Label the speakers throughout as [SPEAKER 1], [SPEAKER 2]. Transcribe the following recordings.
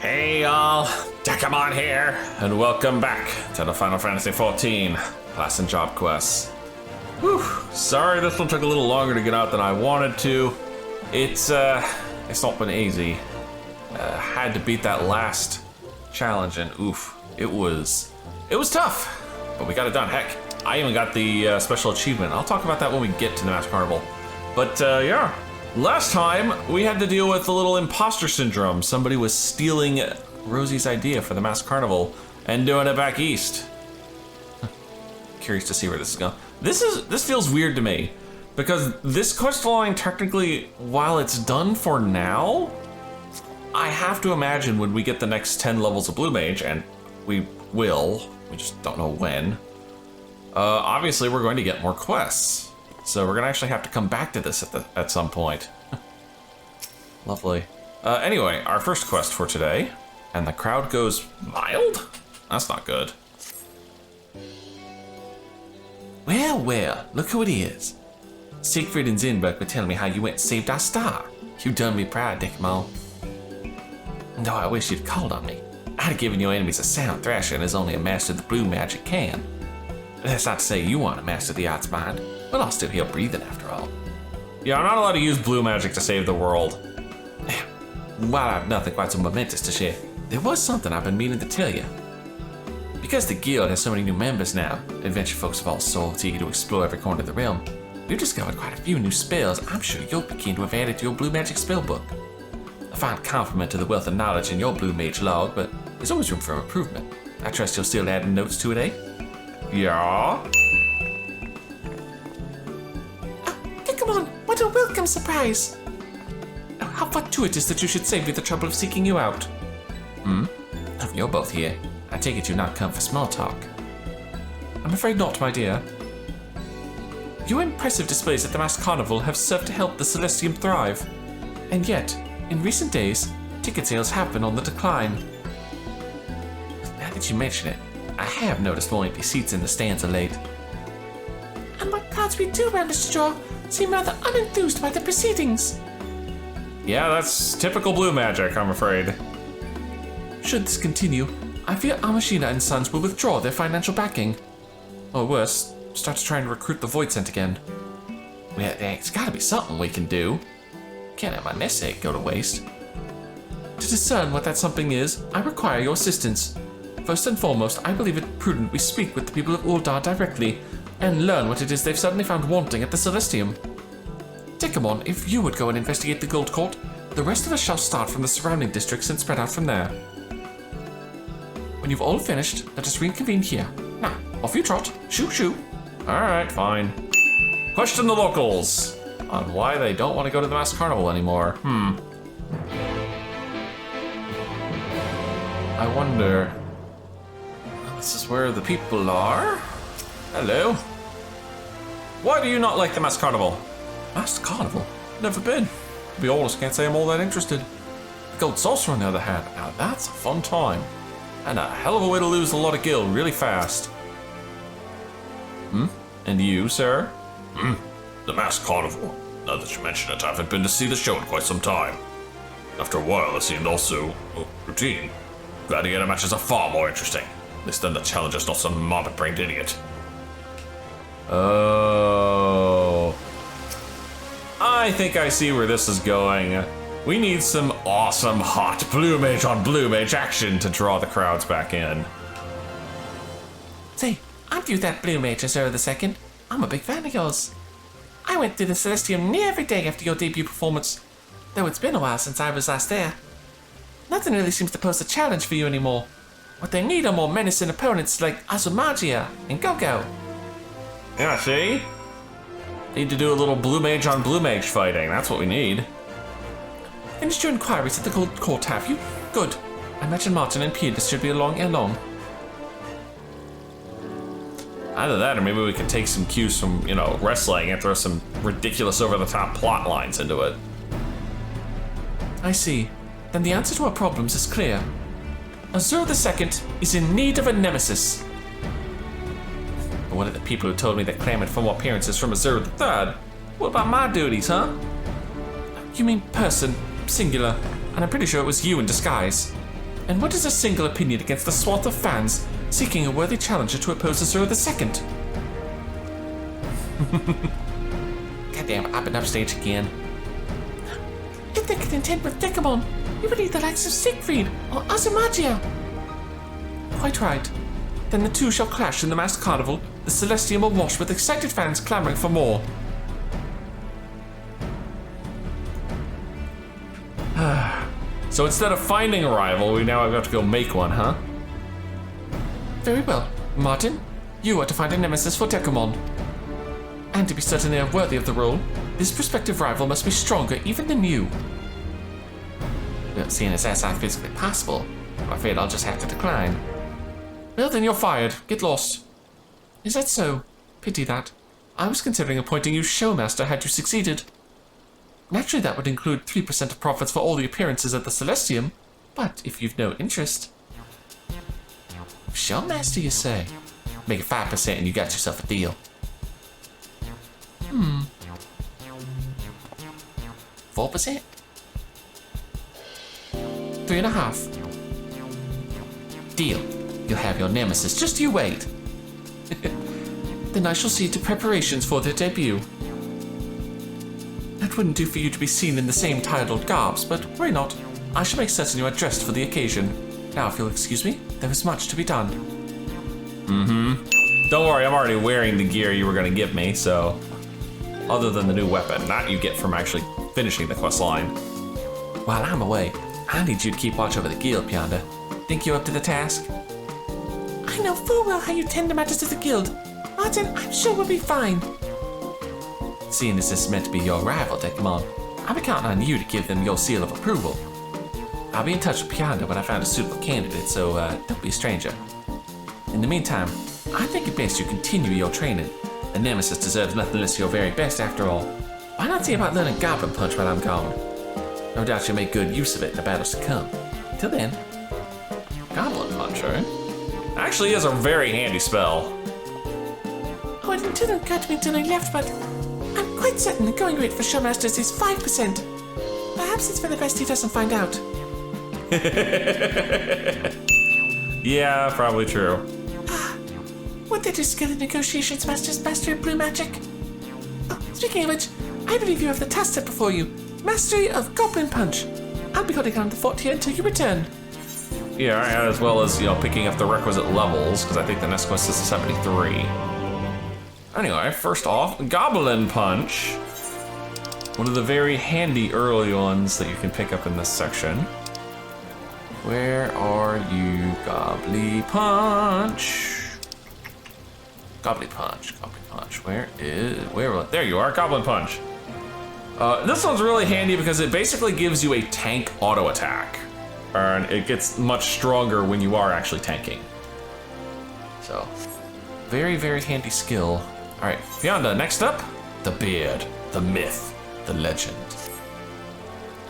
[SPEAKER 1] Hey y'all, Dekumon here, and welcome back to the Final Fantasy XIV class and job quests. Whew, sorry this one took a little longer to get out than I wanted to. It's not been easy. Had to beat that last challenge, and oof, it was tough, but we got it done. Heck, I even got the special achievement. I'll talk about that when we get to the Mask Carnival. But yeah. Last time, we had to deal with a little imposter syndrome. Somebody was stealing Rosie's idea for the Masked Carnival and doing it back east. Curious to see where this is going. This feels weird to me, because this quest line technically, while it's done for now, I have to imagine when we get the next 10 levels of Blue Mage, and we will, we just don't know when, obviously we're going to get more quests. So we're gonna actually have to come back to this at some point. Lovely. Anyway, our first quest for today, and the crowd goes mild? That's not good.
[SPEAKER 2] Well, look who it is. Siegfried and Zinberg were telling me how you went and saved our star. You done me proud, Dekumon. Though I wish you'd called on me. I'd have given your enemies a sound thrashing as only a master of the blue magic can. That's not to say you want to master the arts mind, but I'll still heal breathing after all.
[SPEAKER 1] Yeah, I'm not allowed to use blue magic to save the world.
[SPEAKER 2] While I have nothing quite so momentous to share, there was something I've been meaning to tell you. Because the guild has so many new members now, adventure folks of all sorts eager to explore every corner of the realm, we've discovered quite a few new spells I'm sure you'll be keen to have added to your blue magic spellbook. A fine compliment to the wealth of knowledge in your blue mage log, but there's always room for improvement. I trust you'll still add notes to it, eh?
[SPEAKER 1] Yeah?
[SPEAKER 2] Come on, what a welcome surprise! How fortuitous that you should save me the trouble of seeking you out. You're both here. I take it you've not come for small talk. I'm afraid not, my dear. Your impressive displays at the Masked Carnival have served to help the Celestium thrive. And yet, in recent days, ticket sales have been on the decline. Now that you mention it, I have noticed more empty seats in the stands of late. And what crowds we do manage to draw seem rather unenthused by the proceedings.
[SPEAKER 1] Yeah, that's typical blue magic, I'm afraid.
[SPEAKER 2] Should this continue, I fear Amashina and Sons will withdraw their financial backing. Or worse, start to try and recruit the Void Scent again. Well, there's gotta be something we can do. Can't have my nest egg go to waste. To discern what that something is, I require your assistance. First and foremost, I believe it prudent we speak with the people of Uldar directly, and learn what it is they've suddenly found wanting at the Celestium. Dekumon, if you would go and investigate the Gold Court, the rest of us shall start from the surrounding districts and spread out from there. When you've all finished, let us reconvene here. Now, off you trot. Shoo, shoo.
[SPEAKER 1] Alright, fine. Question the locals on why they don't want to go to the Masked Carnival anymore. I wonder... This is where the people are? Hello. Why do you not like the Masked Carnival?
[SPEAKER 2] Masked Carnival? Never been. To be honest, can't say I'm all that interested. The Gold Saucer, on the other hand, now that's a fun time.
[SPEAKER 1] And a hell of a way to lose a lot of gil really fast. And you, sir?
[SPEAKER 3] The Masked Carnival. Now that you mention it, I haven't been to see the show in quite some time. After a while, it seemed also routine. Gladiator matches are far more interesting. At least then the challenger's not some morbid-brained idiot.
[SPEAKER 1] Oh. I think I see where this is going. We need some awesome hot blue mage on blue mage action to draw the crowds back in.
[SPEAKER 2] Say, aren't you that blue mage, Eorzea II? I'm a big fan of yours. I went through the Celestium near every day after your debut performance, though it's been a while since I was last there. Nothing really seems to pose a challenge for you anymore. What they need are more menacing opponents like Azumagia and Go-Go.
[SPEAKER 1] Yeah, see? Need to do a little blue mage on blue mage fighting. That's what we need.
[SPEAKER 2] Finished your inquiries at the Gold Court, have you? Good. I imagine Martin and Piedis should be along ere long.
[SPEAKER 1] Either that, or maybe we can take some cues from, wrestling and throw some ridiculous over-the-top plot lines into it.
[SPEAKER 2] I see. Then the answer to our problems is clear. Eorzea II is in need of a nemesis. One of the people who told me that clamored for more appearances from Eorzea III. What about my duties, huh? You mean person, singular, and I'm pretty sure it was you in disguise. And what is a single opinion against the swath of fans seeking a worthy challenger to oppose Eorzea II? Goddamn, I've been upstage again. If they could contend with Dekumon, we would need the likes of Siegfried or Azumagia. Quite right. Then the two shall clash in the masked carnival, the Celestium awash with excited fans clamoring for more.
[SPEAKER 1] So instead of finding a rival, we now have to go make one, huh?
[SPEAKER 2] Very well. Martin, you are to find a nemesis for Dekumon. And to be certain they are worthy of the role, this prospective rival must be stronger even than you. Well, seeing as that's not physically possible, I'm afraid I'll just have to decline. Well, then you're fired. Get lost. Is that so? Pity that. I was considering appointing you showmaster had you succeeded. Naturally, that would include 3% of profits for all the appearances at the Celestium, but if you've no interest... Showmaster, you say? Make it 5% and you got yourself a deal. 4%? 3.5%. Deal. You'll have your nemesis, just you wait. Then I shall see to preparations for their debut. That wouldn't do for you to be seen in the same titled garbs, but worry not. I shall make certain you are dressed for the occasion. Now, if you'll excuse me, there is much to be done.
[SPEAKER 1] Don't worry, I'm already wearing the gear you were going to give me, so... Other than the new weapon, that you get from actually finishing the quest line.
[SPEAKER 2] While I'm away, I need you to keep watch over the guild yonder. Think you're up to the task? I know full well how you tend to matters of the guild. Martin, I'm sure we'll be fine. Seeing as this is meant to be your rival, Dekumon, I'll be counting on you to give them your seal of approval. I'll be in touch with Pianda when I find a suitable candidate, so don't be a stranger. In the meantime, I think it best you continue your training. The nemesis deserves nothing less your very best after all. Why not see about learning Goblin Punch while I'm gone? No doubt you'll make good use of it in the battles to come. Till then.
[SPEAKER 1] Goblin Punch, right? Actually is a very handy spell.
[SPEAKER 2] Oh, it didn't occur to me until I left, but I'm quite certain the going rate for Showmasters is 5%. Perhaps it's for the best he doesn't find out.
[SPEAKER 1] Yeah, probably true.
[SPEAKER 2] Would they do skill in negotiations, Mastery of Blue Magic? Oh, speaking of which, I believe you have the task set before you. Mastery of Goblin Punch. I'll be holding on the fort here until you return.
[SPEAKER 1] Yeah, as well as, picking up the requisite levels, because I think the next quest is 73. Anyway, first off, Goblin Punch. One of the very handy early ones that you can pick up in this section. Where are you, Gobbly Punch? Gobbly Punch. There you are, Goblin Punch. This one's really handy because it basically gives you a tank auto attack. And it gets much stronger when you are actually tanking. So, very, very handy skill. Alright, Fianda, next up, the beard, the myth, the legend.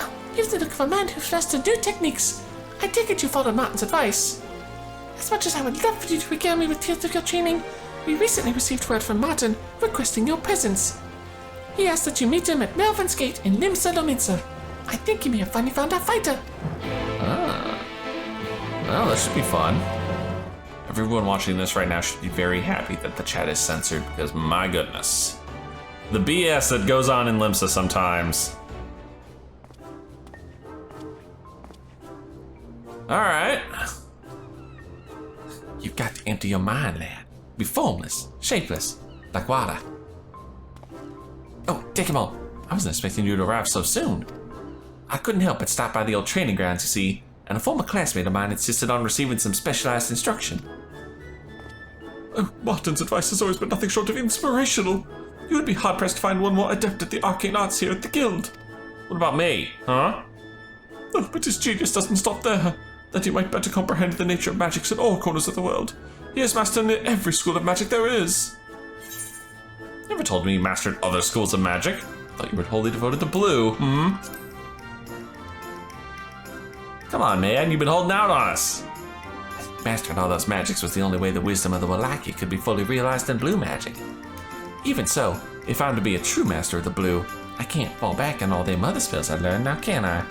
[SPEAKER 2] Oh, you've the look of a man who's mastered new techniques. I take it you followed Martin's advice. As much as I would love for you to regale me with tales of your training, we recently received word from Martin requesting your presence. He asked that you meet him at Melvin's Gate in Limsa Lominsa. I think he may have finally found our fighter.
[SPEAKER 1] Well, that should be fun. Everyone watching this right now should be very happy that the chat is censored because, my goodness, the BS that goes on in Limsa sometimes. Alright.
[SPEAKER 2] You've got to empty your mind, lad. Be formless, shapeless, like water. Oh, Dekumon, I wasn't expecting you to arrive so soon. I couldn't help but stop by the old training grounds, you see, and a former classmate of mine insisted on receiving some specialized instruction. Oh, Martin's advice has always been nothing short of inspirational. You would be hard-pressed to find one more adept at the arcane arts here at the guild.
[SPEAKER 1] What about me, huh?
[SPEAKER 2] Oh, but his genius doesn't stop there. That he might better comprehend the nature of magics in all corners of the world. He has mastered near every school of magic there is.
[SPEAKER 1] Never told me you mastered other schools of magic. Thought you were wholly devoted to blue, Come on, man, you've been holding out on us.
[SPEAKER 2] Mastering all those magics was the only way the wisdom of the Wallaki could be fully realized in blue magic. Even so, if I'm to be a true master of the blue, I can't fall back on all them other spells I learned, now can I?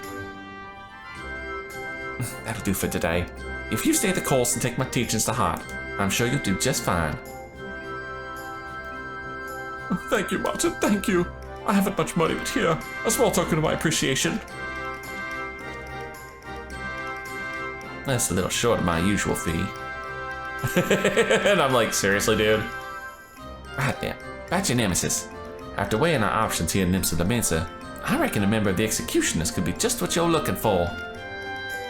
[SPEAKER 2] That'll do for today. If you stay the course and take my teachings to heart, I'm sure you'll do just fine. Thank you, Martin, thank you. I haven't much money, but here, a small token of my appreciation. That's a little short of my usual fee.
[SPEAKER 1] And I'm like, seriously, dude?
[SPEAKER 2] Right then, about your nemesis. After weighing our options here in Nymphs of the Mensa, I reckon a member of the Executioners could be just what you're looking for.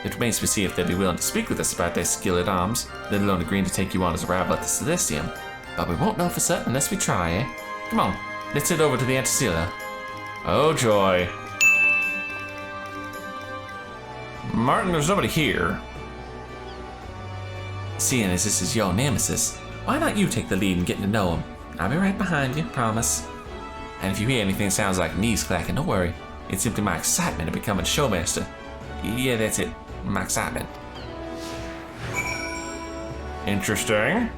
[SPEAKER 2] It remains to be seen if they'd be willing to speak with us about their skill at arms, let alone agreeing to take you on as a rival at the Celestium. But we won't know for certain unless we try, eh? Come on, let's head over to the Anticilla.
[SPEAKER 1] Oh joy. Martin, there's nobody here.
[SPEAKER 2] Seeing as this is your nemesis, why not you take the lead in getting to know him? I'll be right behind you, promise. And if you hear anything that sounds like knees clacking, don't worry. It's simply my excitement of becoming showmaster. Yeah, that's it. My excitement.
[SPEAKER 1] Interesting.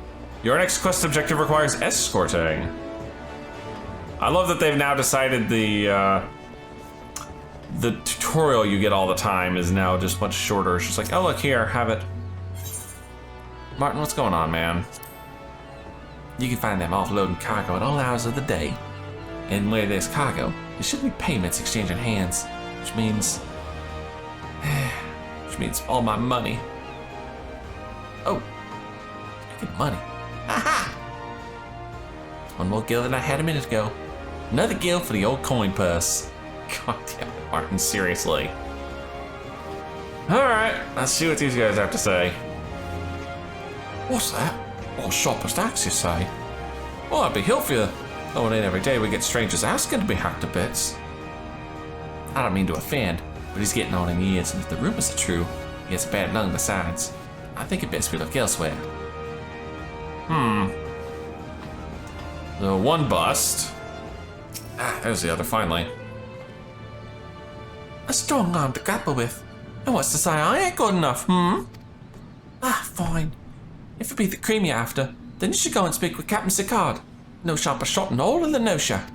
[SPEAKER 1] Your next quest objective requires escorting. I love that they've now decided the tutorial you get all the time is now just much shorter. It's just like, oh look here, have it. Martin, what's going on, man?
[SPEAKER 2] You can find them offloading cargo at all hours of the day. And where there's cargo, there should be payments exchanging hands, which means all my money. Oh, speaking of money. Aha! One more gil than I had a minute ago. Another gil for the old coin purse.
[SPEAKER 1] God damn it, Martin, seriously. Alright, let's see what these guys have to say.
[SPEAKER 2] What's that? Or sharpest axe, you say? Well, I'd be healthier. Oh, it ain't every day we get strangers asking to be hacked to bits. I don't mean to offend, but he's getting on in years, and if the rumors are true, he has a bad lung besides. I think it best we look elsewhere.
[SPEAKER 1] The one bust. Ah, there's the other, finally.
[SPEAKER 2] A strong arm to grapple with. And what's to say I ain't good enough, Ah, fine. If it be the cream you're after, then you should go and speak with Captain Sicard. No sharper shot in all of the Nosha.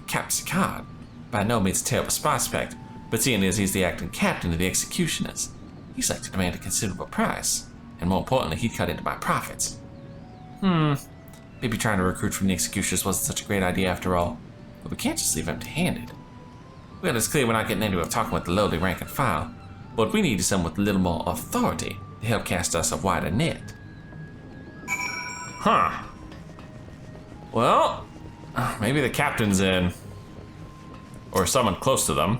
[SPEAKER 2] Captain Sicard? By no means a terrible prospect, but seeing as he's the acting captain of the Executioners, he's like to demand a considerable price, and more importantly, he'd cut into my profits. Maybe trying to recruit from the Executioners wasn't such a great idea after all, but we can't just leave empty-handed. Well, it's clear we're not getting into it talking with the lowly rank and file, but we need someone with a little more authority to help cast us a wider net.
[SPEAKER 1] Huh. Well, maybe the captain's in. Or someone close to them.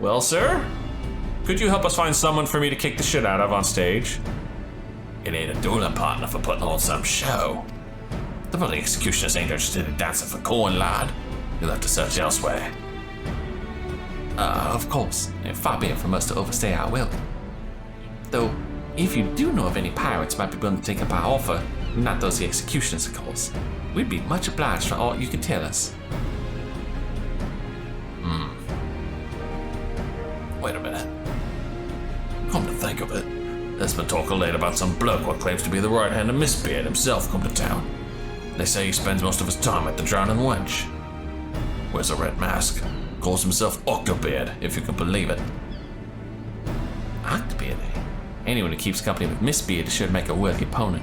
[SPEAKER 1] Well, sir? Could you help us find someone for me to kick the shit out of on stage?
[SPEAKER 3] It ain't a dueling partner for putting on some show. The bloody Executioners ain't interested in dancing for coin, lad. You'll have to search elsewhere.
[SPEAKER 2] Of course, far be it from us to overstay our welcome. Though, if you do know of any pirates might be willing to take up our offer, not those the Executioners, of course, we'd be much obliged for all you can tell us.
[SPEAKER 3] Wait a minute. Come to think of it, there's been talk of late about some bloke what claims to be the right hand of Mistbeard himself come to town. They say he spends most of his time at the Drowning Wench. Wears a red mask. Calls himself Octobeard, if you can believe it.
[SPEAKER 2] Octobeard, eh? Anyone who keeps company with Mistbeard should make a worthy opponent.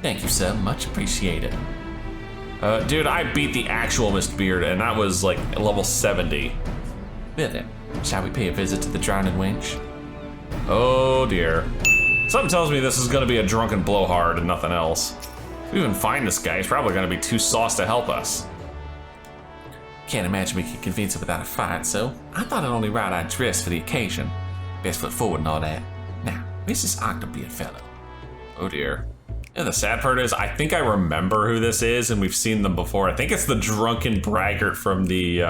[SPEAKER 2] Thank you, sir. Much appreciated.
[SPEAKER 1] Dude, I beat the actual Mistbeard, and that was like level 70.
[SPEAKER 2] Well then, shall we pay a visit to the Drowning Wench?
[SPEAKER 1] Oh dear. Something tells me this is gonna be a drunken blowhard and nothing else. If we even find this guy, he's probably gonna be too sauced to help us.
[SPEAKER 2] Can't imagine we could convince him without a fight, so I thought it only right I'd dress for the occasion. Best foot forward and all that. Now, where's this Octobeard fellow?
[SPEAKER 1] Oh dear. Yeah, the sad part is, I think I remember who this is, and we've seen them before. I think it's the drunken braggart from the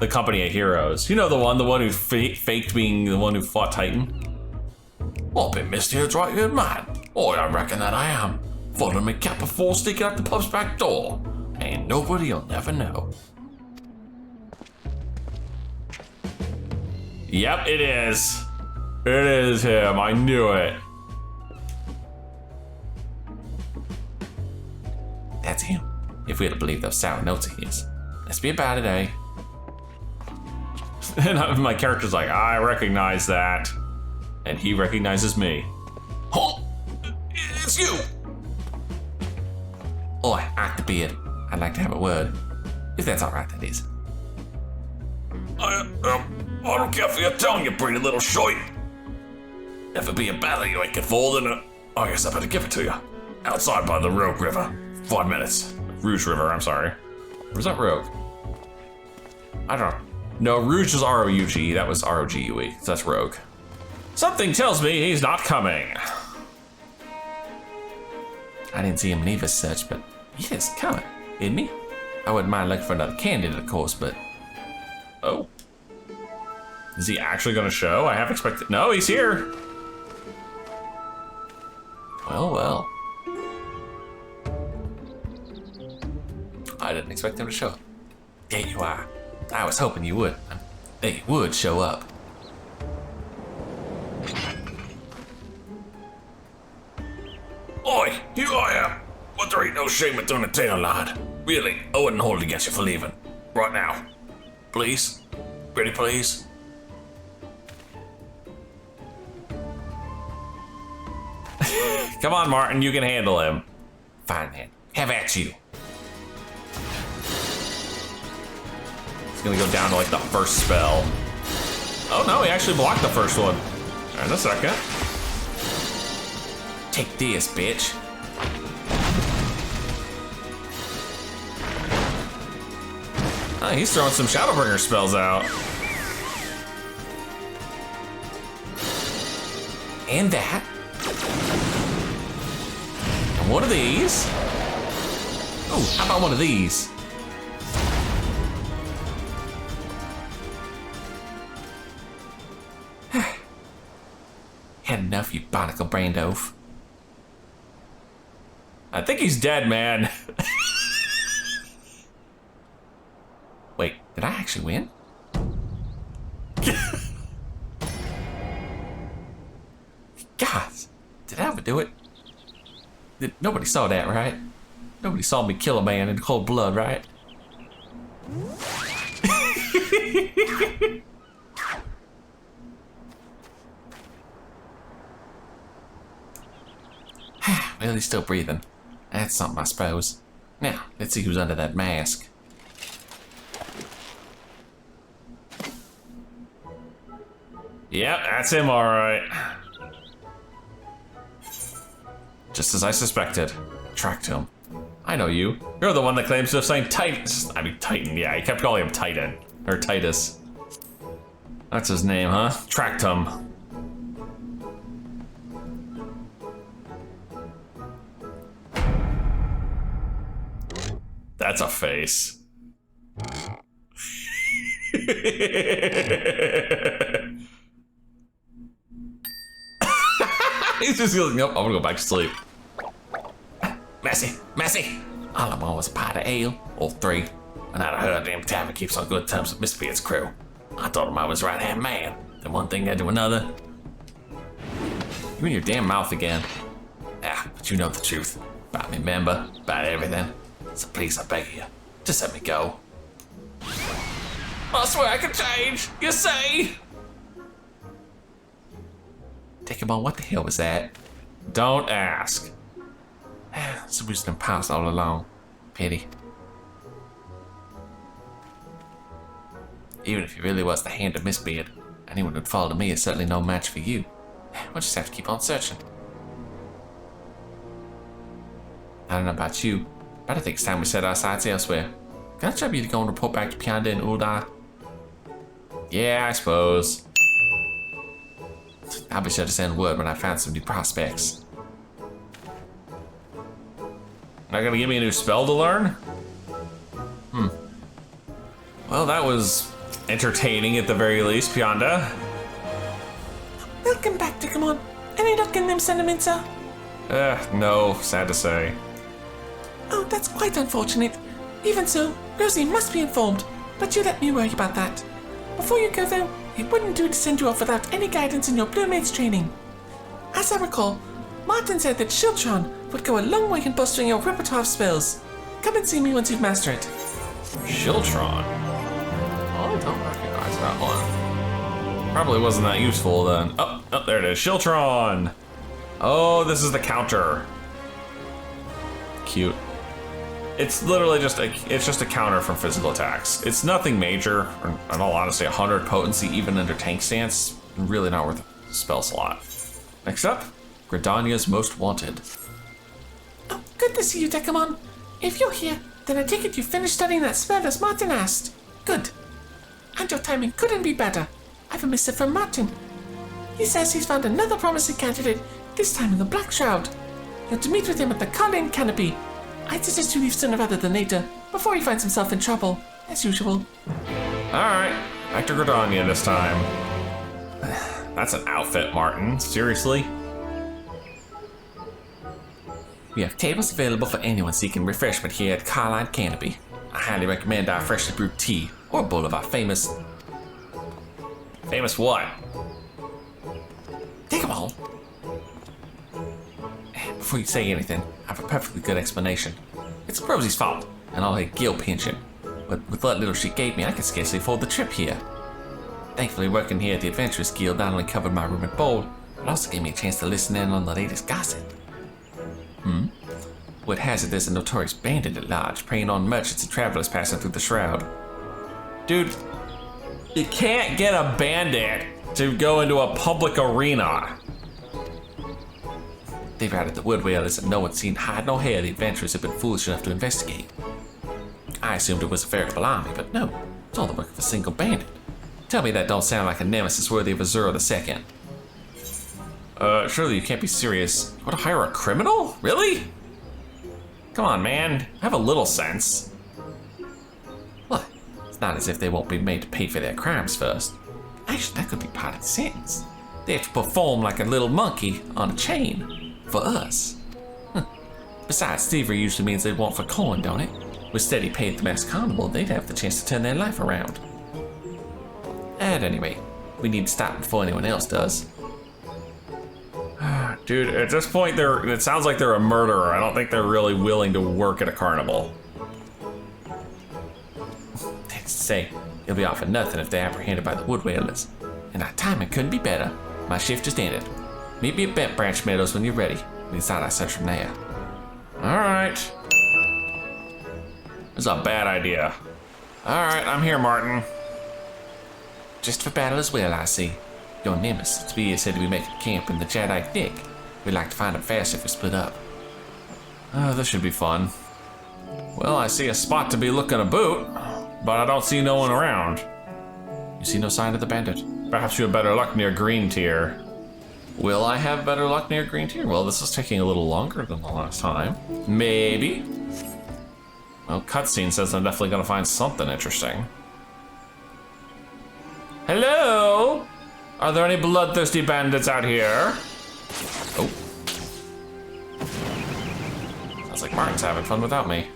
[SPEAKER 1] Company of Heroes. You know, the one who faked being the one who fought Titan?
[SPEAKER 3] I'll be Mistbeard's right good man. Oh, I reckon that I am. Following me cap before sneaking out the pub's back door. Ain't nobody'll never know.
[SPEAKER 1] Yep, it is. It is him, I knew it.
[SPEAKER 2] That's him, if we're to believe those sour notes of his. Let's be about it, eh?
[SPEAKER 1] And my character's like, I recognize that. And he recognizes me.
[SPEAKER 2] Oh, it's you! Oi, act the beard. I'd like to have a word. If that's alright, that is.
[SPEAKER 3] I don't care for your tongue, you pretty little shite. If it be a battle you ain't get for, then I guess I better give it to you. Outside by the Rogue River. 5 minutes.
[SPEAKER 1] Rouge River, I'm sorry. Where's that Rogue? I don't know. No, Rouge is R-O-U-G. That was R-O-G-U-E. So that's Rogue. Something tells me he's not coming.
[SPEAKER 2] I didn't see him leave as such, but he is coming, isn't he? I wouldn't mind looking for another candidate, of course, but...
[SPEAKER 1] Oh. Is he actually gonna show? I have expected... No, he's here.
[SPEAKER 2] Well, well. I didn't expect him to show up. There you are. I was hoping you would. That you would show up.
[SPEAKER 3] Oi, here I am. But there ain't no shame in throwing a tail, lad. Really, I wouldn't hold against you for leaving. Right now. Please? Pretty please?
[SPEAKER 1] Come on, Martin, you can handle him.
[SPEAKER 2] Fine then. Have at you.
[SPEAKER 1] He's gonna go down to like the first spell. Oh no, he actually blocked the first one. In a second.
[SPEAKER 2] Take this, bitch.
[SPEAKER 1] Oh, he's throwing some Shadowbringer spells out.
[SPEAKER 2] And that.
[SPEAKER 1] And one of these.
[SPEAKER 2] Oh, how about one of these? Had enough, you barnacle brained oaf.
[SPEAKER 1] I think he's dead, man.
[SPEAKER 2] Wait, did I actually win? God, did I ever do it? Nobody saw that, right? Nobody saw me kill a man in cold blood, right? Well, he's still breathing. That's something, I suppose. Now, let's see who's under that mask.
[SPEAKER 1] Yep, that's him, all right. Just as I suspected. Tracked him. I know you. You're the one that claims to have signed Titan. Yeah, he kept calling him Titan. Or Titus. That's his name, huh? Tracked him. That's a face. He's just going, nope, I'm gonna go back to sleep.
[SPEAKER 2] Messy. All I'm on was a pint of ale, or 3. And I heard damn tavern keeps on good terms with Miss Beard's crew. I thought him I was right-hand man. Then one thing led to another.
[SPEAKER 1] You in your damn mouth again.
[SPEAKER 2] But you know the truth. About me, member, about everything. So please, I beg of you, just let me go.
[SPEAKER 1] I swear I can change, you see?
[SPEAKER 2] Dekumon, what the hell was that?
[SPEAKER 1] Don't ask.
[SPEAKER 2] So we been passed all along. Pity. Even if he really was the hand of Miss Beard, anyone who'd fall to me is certainly no match for you. We'll just have to keep on searching. I don't know about you, but I think it's time we set our sights elsewhere. Can I trouble you to go and report back to Pianda and Uldar?
[SPEAKER 1] Yeah, I suppose.
[SPEAKER 2] I'll be sure to send word when I find some new prospects.
[SPEAKER 1] Not gonna give me a new spell to learn? Well, that was entertaining at the very least, Pianda.
[SPEAKER 4] Welcome back, Dekumon. Any luck in them sentiments, sir?
[SPEAKER 1] No, sad to say.
[SPEAKER 4] Oh, that's quite unfortunate. Even so, Rosie must be informed, but you let me worry about that. Before you go, though, it wouldn't do to send you off without any guidance in your Blue Mage training. As I recall, Martin said that Shiltron would go a long way in bolstering your repertoire of spells. Come and see me once you've mastered it.
[SPEAKER 1] Shiltron?
[SPEAKER 2] Oh, I don't recognize
[SPEAKER 1] Why is that one? Probably wasn't that useful then. Oh, there it is. Shiltron! Oh, this is the counter. Cute. It's literally just a counter from physical attacks. It's nothing major, or in all honesty, 100 potency even under tank stance. Really not worth the spell slot. Next up, Gridania's Most Wanted.
[SPEAKER 4] Oh, good to see you, Dekumon. If you're here, then I take it you finished studying that spell as Martin asked. Good. And your timing couldn't be better. I have a missive from Martin. He says he's found another promising candidate, this time in the Black Shroud. You're to meet with him at the Garlean Empire. I'd suggest you leave sooner rather than later, before he finds himself in trouble, as usual.
[SPEAKER 1] Alright, back to Gridania this time. That's an outfit, Martin. Seriously?
[SPEAKER 2] We have tables available for anyone seeking refreshment here at Garlean Empire. I highly recommend our freshly brewed tea, or a bowl of our famous...
[SPEAKER 1] Famous what?
[SPEAKER 2] Take them all. Before you say anything, I have a perfectly good explanation. It's Rosie's fault, and all her guilt pension. But with what little she gave me, I could scarcely afford the trip here. Thankfully, working here at the Adventurers Guild not only covered my room and board, but also gave me a chance to listen in on the latest gossip. Word has it there's a notorious bandit at large, preying on merchants and travelers passing through the shroud.
[SPEAKER 1] Dude, you can't get a bandit to go into a public arena.
[SPEAKER 2] They've added the word whalers that no one's seen hide nor hair the adventurers have been foolish enough to investigate. I assumed it was a veritable army, but no, it's all the work of a single bandit. Tell me that don't sound like a nemesis worthy of Eorzea II.
[SPEAKER 1] Surely you can't be serious. You want to hire a criminal? Really? Come on, man. Have a little sense.
[SPEAKER 2] What? It's not as if they won't be made to pay for their crimes first. Actually, that could be part of the sentence. They have to perform like a little monkey on a chain. For us. Besides, thievery usually means they want for coin, don't it? With steady pay at the mass carnival, they'd have the chance to turn their life around. At any rate, we need to stop before anyone else does.
[SPEAKER 1] Dude, at this point, it sounds like they're a murderer. I don't think they're really willing to work at a carnival.
[SPEAKER 2] That's to say, they'll be off for nothing if they're apprehended by the wood whalers. And our timing couldn't be better. My shift just ended. Meet me at Bent Branch Meadows when you're ready. We can start our search from there.
[SPEAKER 1] Alright. This is a bad idea. Alright, I'm here, Martin.
[SPEAKER 2] Just for battle as well, I see. Your nemesis, we said to be making camp in the Jedi Thick. We'd like to find him fast if we split up.
[SPEAKER 1] Oh, this should be fun. Well, I see a spot to be looking about, but I don't see no one around.
[SPEAKER 2] You see no sign of the bandit?
[SPEAKER 1] Perhaps you have better luck near Green Tier.
[SPEAKER 2] Will I have better luck near Green Tier? Well, this is taking a little longer than the last time.
[SPEAKER 1] Maybe. Well, cutscene says I'm definitely gonna find something interesting. Hello? Are there any bloodthirsty bandits out here?
[SPEAKER 2] Oh. Sounds like Martin's having fun without me.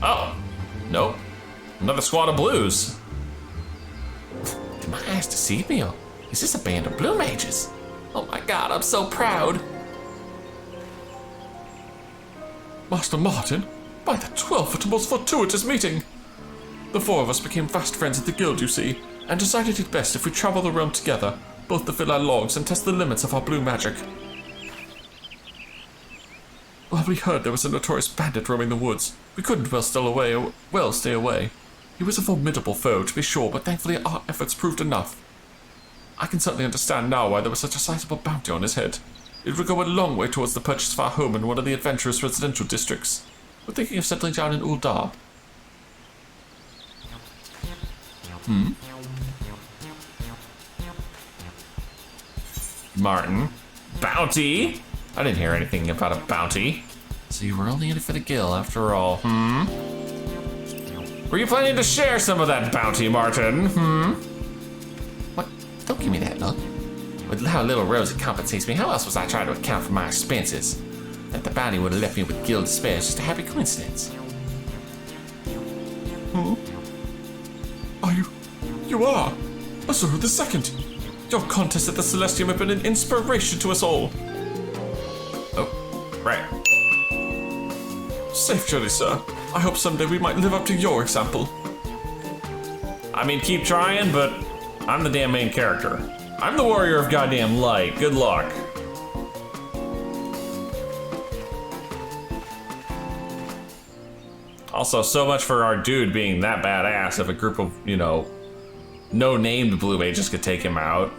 [SPEAKER 1] Oh. Nope. Another squad of blues.
[SPEAKER 2] Did my eyes deceive me, or is this a band of blue mages? Oh my god, I'm so proud.
[SPEAKER 5] Master Martin, by the 12th, it most fortuitous meeting. The four of us became fast friends at the guild, you see, and decided it best if we travel the realm together, both to fill our logs and test the limits of our blue magic. While we heard there was a notorious bandit roaming the woods, we couldn't stay away. He was a formidable foe, to be sure, but thankfully our efforts proved enough. I can certainly understand now why there was such a sizable bounty on his head. It would go a long way towards the purchase of our home in one of the adventurous residential districts. We're thinking of settling down in Uldar.
[SPEAKER 1] Martin. Bounty? I didn't hear anything about a bounty.
[SPEAKER 2] So you were only in it for the gil after all,
[SPEAKER 1] Were you planning to share some of that bounty, Martin?
[SPEAKER 2] What? Don't give me that look. With how little Rosie compensates me, how else was I trying to account for my expenses? That the bounty would have left me with guild despair is just a happy coincidence.
[SPEAKER 5] You are? Eorzea II. Your contest at the Celestium have been an inspiration to us all.
[SPEAKER 1] Oh, right.
[SPEAKER 5] Safe journey, sir. I hope someday we might live up to your example.
[SPEAKER 1] I mean, keep trying, but I'm the damn main character. I'm the warrior of goddamn light. Good luck. Also, so much for our dude being that badass. If a group of, you know, no-named blue mages could take him out,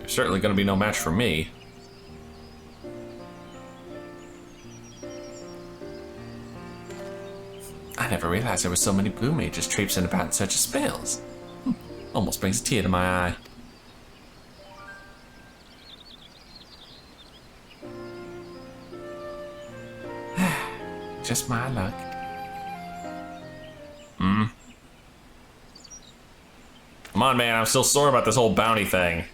[SPEAKER 1] there's certainly gonna be no match for me.
[SPEAKER 2] I never realized there were so many blue mages traipsing about in search of spells. Almost brings a tear to my eye. Just my luck.
[SPEAKER 1] Come on, man, I'm still sore about this whole bounty thing.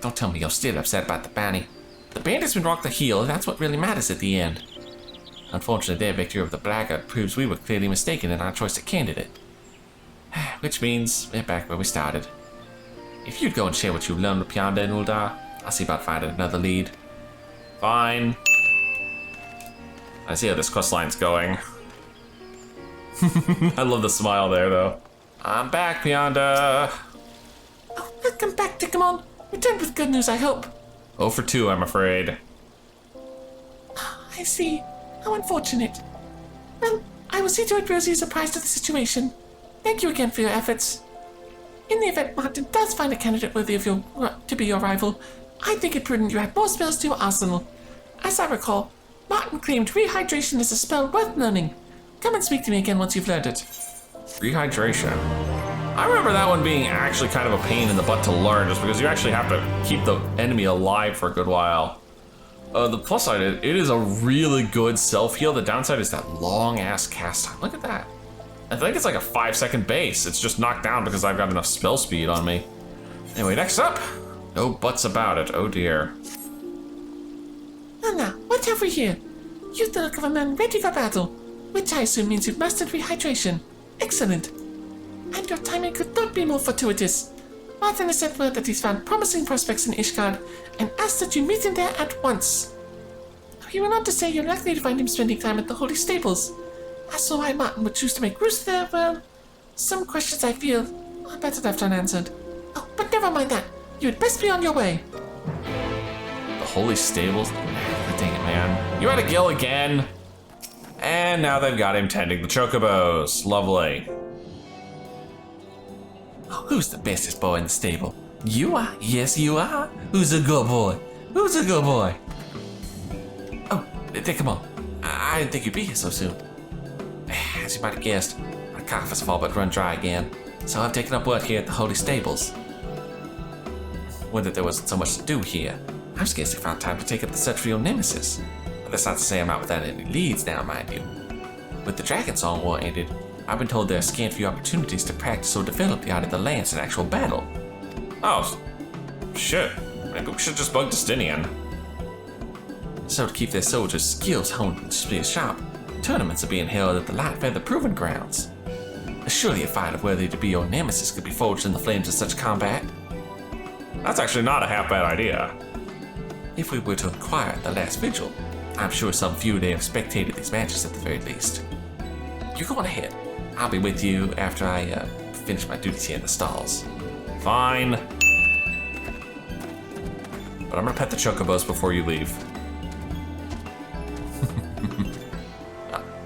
[SPEAKER 2] Don't tell me you're still upset about the bounty. The bandit's been rocked the heel, and that's what really matters at the end. Unfortunately, their victory over the Blackguard proves we were clearly mistaken in our choice of candidate. Which means we're back where we started. If you'd go and share what you've learned with Pianda and Uldar, I'll see about finding another lead.
[SPEAKER 1] Fine. I see how this quest line's going. I love the smile there, though. I'm back, Pianda.
[SPEAKER 4] Oh, welcome back, Dekumon. Returned with good news, I hope.
[SPEAKER 1] 0 for 2, I'm afraid.
[SPEAKER 4] I see. How unfortunate. Well, I will see to it Rosie is apprised of the situation. Thank you again for your efforts. In the event Martin does find a candidate worthy of to be your rival, I think it prudent you add more spells to your arsenal. As I recall, Martin claimed rehydration is a spell worth learning. Come and speak to me again once you've learned it.
[SPEAKER 1] Rehydration. I remember that one being actually kind of a pain in the butt to learn, just because you actually have to keep the enemy alive for a good while. The plus side, it is a really good self-heal. The downside is that long-ass cast time. Look at that. I think it's like a 5-second base. It's just knocked down because I've got enough spell speed on me. Anyway, next up. No buts about it. Oh dear.
[SPEAKER 4] And now, what have we here? You've the look of a man ready for battle, which I assume means you've mastered rehydration. Excellent. And your timing could not be more fortuitous. Martin has sent word that he's found promising prospects in Ishgard and asked that you meet him there at once. He went on to say you're likely to find him spending time at the Holy Stables. As to why Martin would choose to make roost there, well, some questions I feel are better left unanswered. Oh, but never mind that. You had best be on your way.
[SPEAKER 1] The Holy Stables? Dang it, man. You had a gill again. And now they've got him tending the chocobos. Lovely.
[SPEAKER 2] Who's the bestest boy in the stable? You are? Yes, you are. Who's a good boy? Who's a good boy? Oh, Dekumon. I didn't think you'd be here so soon. As you might have guessed, my cough has all but run dry again, so I've taken up work here at the Holy Stables. Wonder there wasn't so much to do here. I've scarcely found time to take up the search for your nemesis. But that's not to say I'm out without any leads now, mind you. With the Dragon Song War ended, I've been told there are scant few opportunities to practice or develop the art of the lance in actual battle.
[SPEAKER 1] Oh, shit. Maybe we should just bug Justinian.
[SPEAKER 2] So to keep their soldiers' skills honed and displays sharp, tournaments are being held at the Light Feather Proving Grounds. Surely a fighter worthy to be your nemesis could be forged in the flames of such combat.
[SPEAKER 1] That's actually not a half bad idea.
[SPEAKER 2] If we were to inquire at the last vigil, I'm sure some few may have spectated these matches at the very least. You go on ahead. I'll be with you after I finish my duties here in the stalls.
[SPEAKER 1] Fine. But I'm gonna pet the chocobos before you leave.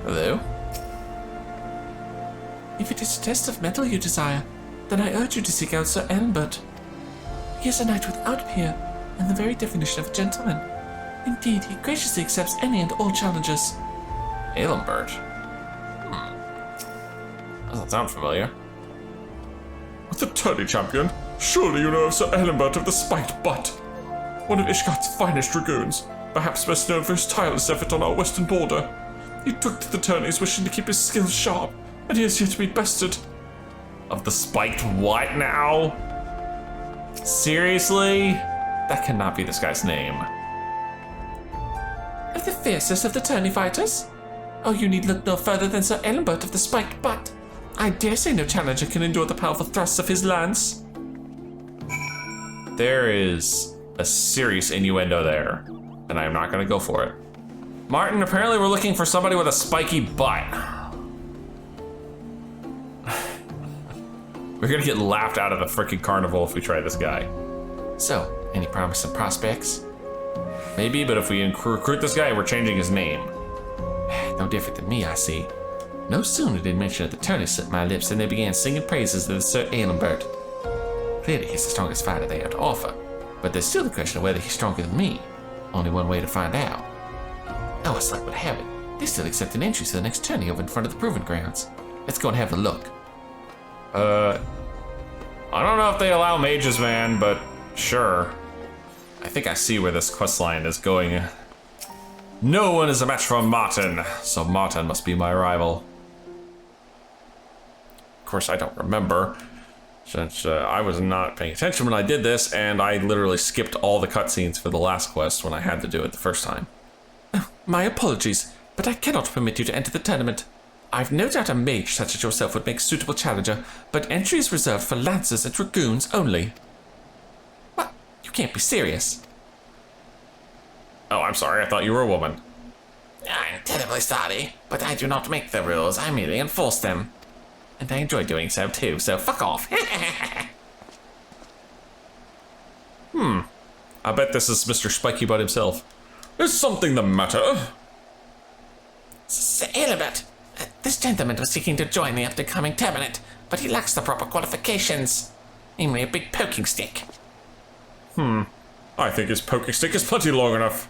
[SPEAKER 2] Hello?
[SPEAKER 4] If it is a test of mettle you desire, then I urge you to seek out Sir Elmbert. He is a knight without peer, and the very definition of a gentleman. Indeed, he graciously accepts any and all challenges.
[SPEAKER 1] Elmbert? Doesn't sound familiar.
[SPEAKER 5] The tourney champion? Surely you know of Sir Elmbert of the Spiked Butt. One of Ishgard's finest dragoons, perhaps best known for his tireless effort on our western border. He took to the tourneys wishing to keep his skills sharp, and he has yet to be bested.
[SPEAKER 1] Of the Spiked what now? Seriously? That cannot be this guy's name.
[SPEAKER 4] Of the fiercest of the tourney fighters? Oh, you need look no further than Sir Elmbert of the Spiked Butt. I dare say no challenger can endure the powerful thrusts of his lance.
[SPEAKER 1] There is a serious innuendo there, and I am not going to go for it. Martin, apparently we're looking for somebody with a spiky butt. We're gonna get laughed out of the freaking carnival if we try this guy.
[SPEAKER 2] So, any promising prospects?
[SPEAKER 1] Maybe, but if we recruit this guy, we're changing his name.
[SPEAKER 2] No different than me, I see. No sooner did mention of the tourney slipped my lips than they began singing praises of Sir Aelambert. Clearly he's the strongest fighter they have to offer, but there's still the question of whether he's stronger than me. Only one way to find out. Oh, as luck would have it, they still accept an entry to the next tourney over in front of the Proving Grounds. Let's go and have a look.
[SPEAKER 1] I don't know if they allow mages, man, but sure. I think I see where this questline is going. No one is a match for Martin, so Martin must be my rival. Of course, I don't remember, since I was not paying attention when I did this, and I literally skipped all the cutscenes for the last quest when I had to do it the first time.
[SPEAKER 2] My apologies, but I cannot permit you to enter the tournament. I've no doubt a mage such as yourself would make a suitable challenger, but entry is reserved for lancers and dragoons only. What? You can't be serious.
[SPEAKER 1] Oh, I'm sorry, I thought you were a woman.
[SPEAKER 4] I'm terribly sorry, but I do not make the rules, I merely enforce them. And I enjoy doing so too, so fuck off.
[SPEAKER 1] I bet this is Mr. Spiky Butt himself. Is something the matter?
[SPEAKER 4] Sir Aelambert, this gentleman was seeking to join the upcoming tournament, but he lacks the proper qualifications. Namely a big poking stick.
[SPEAKER 1] I think his poking stick is plenty long enough.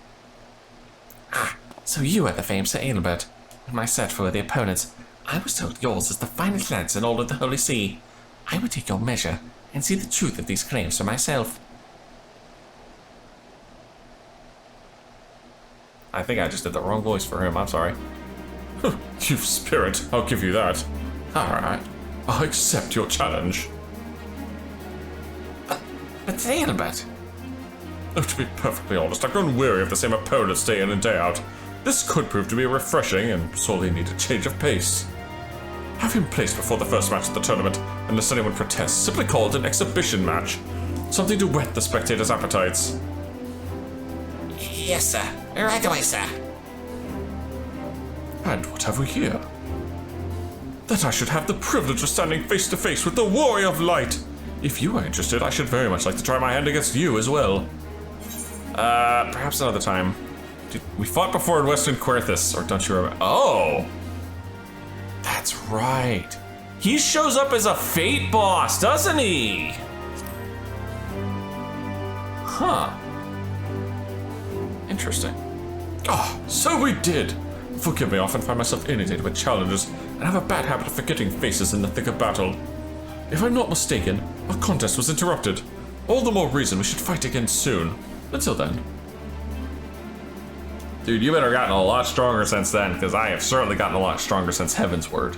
[SPEAKER 2] So you are the famed Sir Aelambert. In my search for the opponents, I was told yours is the finest lance in all of the Holy See. I would take your measure and see the truth of these claims for myself.
[SPEAKER 1] I think I just did the wrong voice for him, I'm sorry. You've spirit, I'll give you that.
[SPEAKER 2] Alright.
[SPEAKER 1] I'll accept your challenge.
[SPEAKER 4] But Sir Aelambert,
[SPEAKER 1] Oh, to be perfectly honest, I've grown weary of the same opponents day in and day out. This could prove to be refreshing and sorely need a change of pace. Have him placed before the first match of the tournament, unless anyone protests. Simply call it an exhibition match. Something to whet the spectators' appetites.
[SPEAKER 4] yes sir, right away sir.
[SPEAKER 1] And what have we here? That I should have the privilege of standing face to face with the Warrior of Light. If you are interested, I should very much like to try my hand against you as well. Perhaps another time. Dude, we fought before in Western Querthus, or don't you remember? Oh! That's right. He shows up as a Fate boss, doesn't he? Huh. Interesting. Oh, so we did! Forgive me, I often find myself inundated with challenges, and have a bad habit of forgetting faces in the thick of battle. If I'm not mistaken, our contest was interrupted. All the more reason we should fight again soon. Until then. Dude, you better have gotten a lot stronger since then, because I have certainly gotten a lot stronger since Heaven's Word.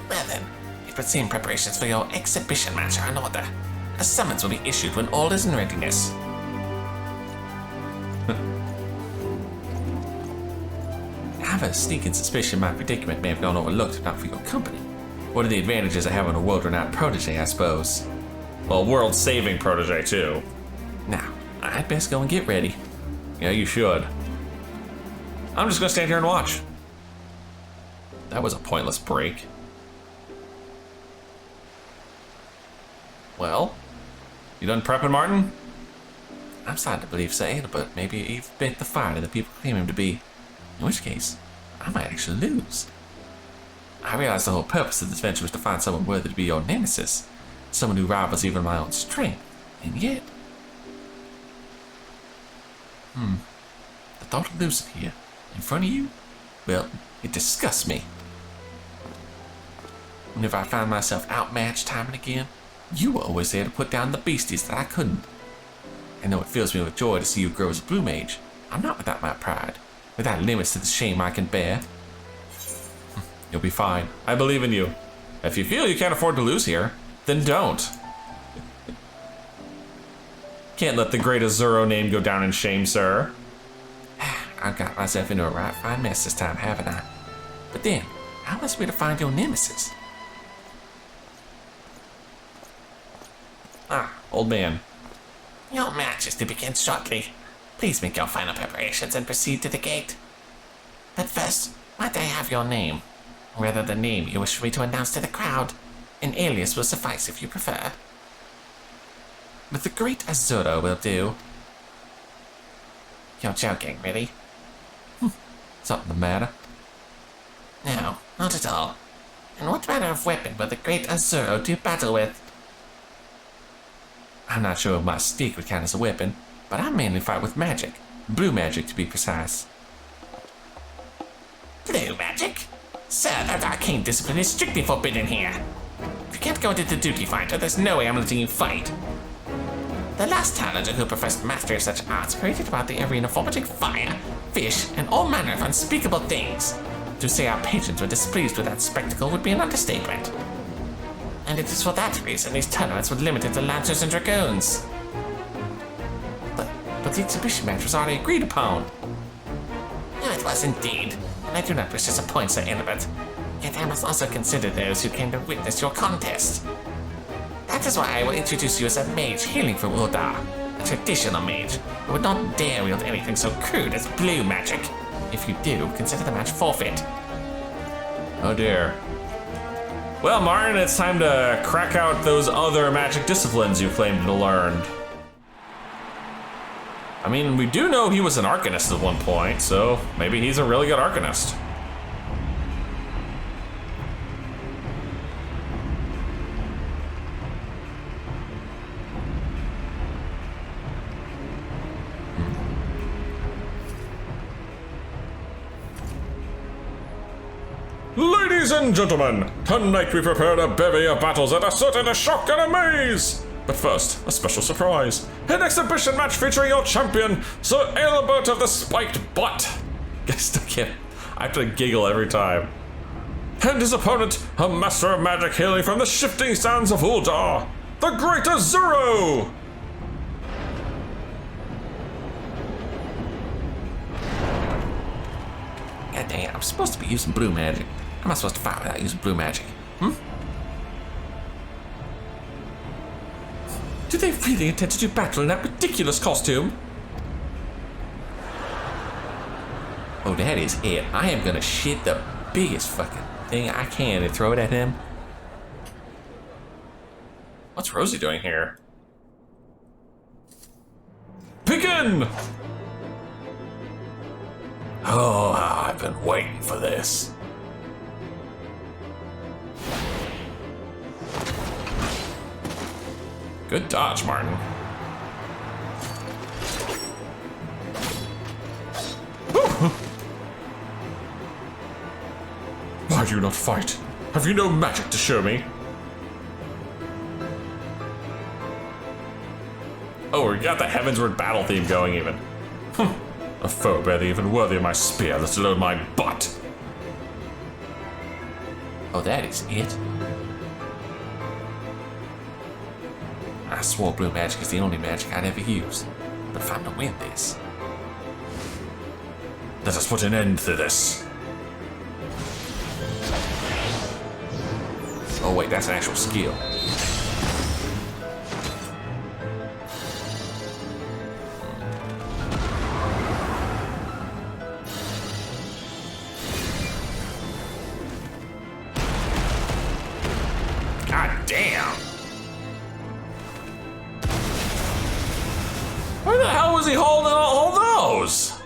[SPEAKER 4] Well then, it would seem preparations for your exhibition match are in order. A summons will be issued when all is in readiness.
[SPEAKER 2] I have a sneaking suspicion my predicament may have gone overlooked if not for your company. What are the advantages of having a world-renowned protege, I suppose?
[SPEAKER 1] Well, world-saving protege, too.
[SPEAKER 2] Now, I'd best go and get ready.
[SPEAKER 1] Yeah, you should. I'm just gonna stand here and watch. That was a pointless break. Well, you done prepping, Martin?
[SPEAKER 2] I'm starting to believe Sir Aelambert may be even bit the fighter that people claim him to be. In which case, I might actually lose. I realize the whole purpose of this venture was to find someone worthy to be your nemesis. Someone who rivals even my own strength. And yet... The thought of losing here, in front of you, well, it disgusts me. Whenever I find myself outmatched time and again, you were always there to put down the beasties that I couldn't. And though it fills me with joy to see you grow as a blue mage, I'm not without my pride, without limits to the shame I can bear.
[SPEAKER 1] You'll be fine. I believe in you. If you feel you can't afford to lose here, then don't. Can't let the great Azuro name go down in shame, sir.
[SPEAKER 2] I've got myself into a right fine mess this time, haven't I? But then, how else are we to find your nemesis?
[SPEAKER 1] Ah, old man.
[SPEAKER 4] Your match is to begin shortly. Please make your final preparations and proceed to the gate. But first, might I have your name? Or rather the name you wish me to announce to the crowd. An alias will suffice if you prefer.
[SPEAKER 2] But the Great Azuro will do.
[SPEAKER 4] You're joking, really?
[SPEAKER 2] Something the matter?
[SPEAKER 4] No, not at all. And what manner of weapon will the Great Azuro do battle with?
[SPEAKER 2] I'm not sure if my stick would count as a weapon, but I mainly fight with magic. Blue magic, to be precise.
[SPEAKER 4] Blue magic? Sir, that arcane discipline is strictly forbidden here. If you can't go into the duty fighter, there's no way I'm letting you fight. The last challenger who professed mastery of such arts paraded about the arena vomiting fire, fish, and all manner of unspeakable things. To say our patrons were displeased with that spectacle would be an understatement. And it is for that reason these tournaments were limited to Lancers and Dragoons.
[SPEAKER 2] But the exhibition match was already agreed upon.
[SPEAKER 4] It was indeed, and I do not wish to disappoint Sir Inabit. Yet I must also consider those who came to witness your contest. That is why I will introduce you as a mage hailing from Uldar, a traditional mage who would not dare wield anything so crude as blue magic. If you do, consider the match forfeit.
[SPEAKER 1] Oh dear. Well, Martin, it's time to crack out those other magic disciplines you claimed to learn. I mean, we do know he was an arcanist at one point, so maybe he's a really good arcanist.
[SPEAKER 3] Ladies and gentlemen, tonight we prepared a bevy of battles that are certain to shock and amaze. But first, a special surprise. An exhibition match featuring your champion, Sir Aelbert of the Spiked Butt.
[SPEAKER 1] I still can't. I have to giggle every time.
[SPEAKER 3] And his opponent, a master of magic hailing from the shifting sands of Uldar, the Great Azuro.
[SPEAKER 2] God dang, I'm supposed to be using blue magic. How am I supposed to fight without using blue magic? Do they really intend to do battle in that ridiculous costume? Oh, that is it. I am gonna shit the biggest fucking thing I can and throw it at him.
[SPEAKER 1] What's Rosie doing here? Begin!
[SPEAKER 3] Oh, I've been waiting for this.
[SPEAKER 1] Good dodge, Martin.
[SPEAKER 3] Why do you not fight? Have you no magic to show me?
[SPEAKER 1] Oh, we got the Heavensward battle theme going even.
[SPEAKER 3] A foe barely even worthy of my spear, let alone my butt.
[SPEAKER 2] Oh, that is it? I swore blue magic is the only magic I'd ever use. But if I'm to win this...
[SPEAKER 3] Let us put an end to this.
[SPEAKER 2] Oh wait, that's an actual skill.
[SPEAKER 1] God damn! Where the hell was he holding all those?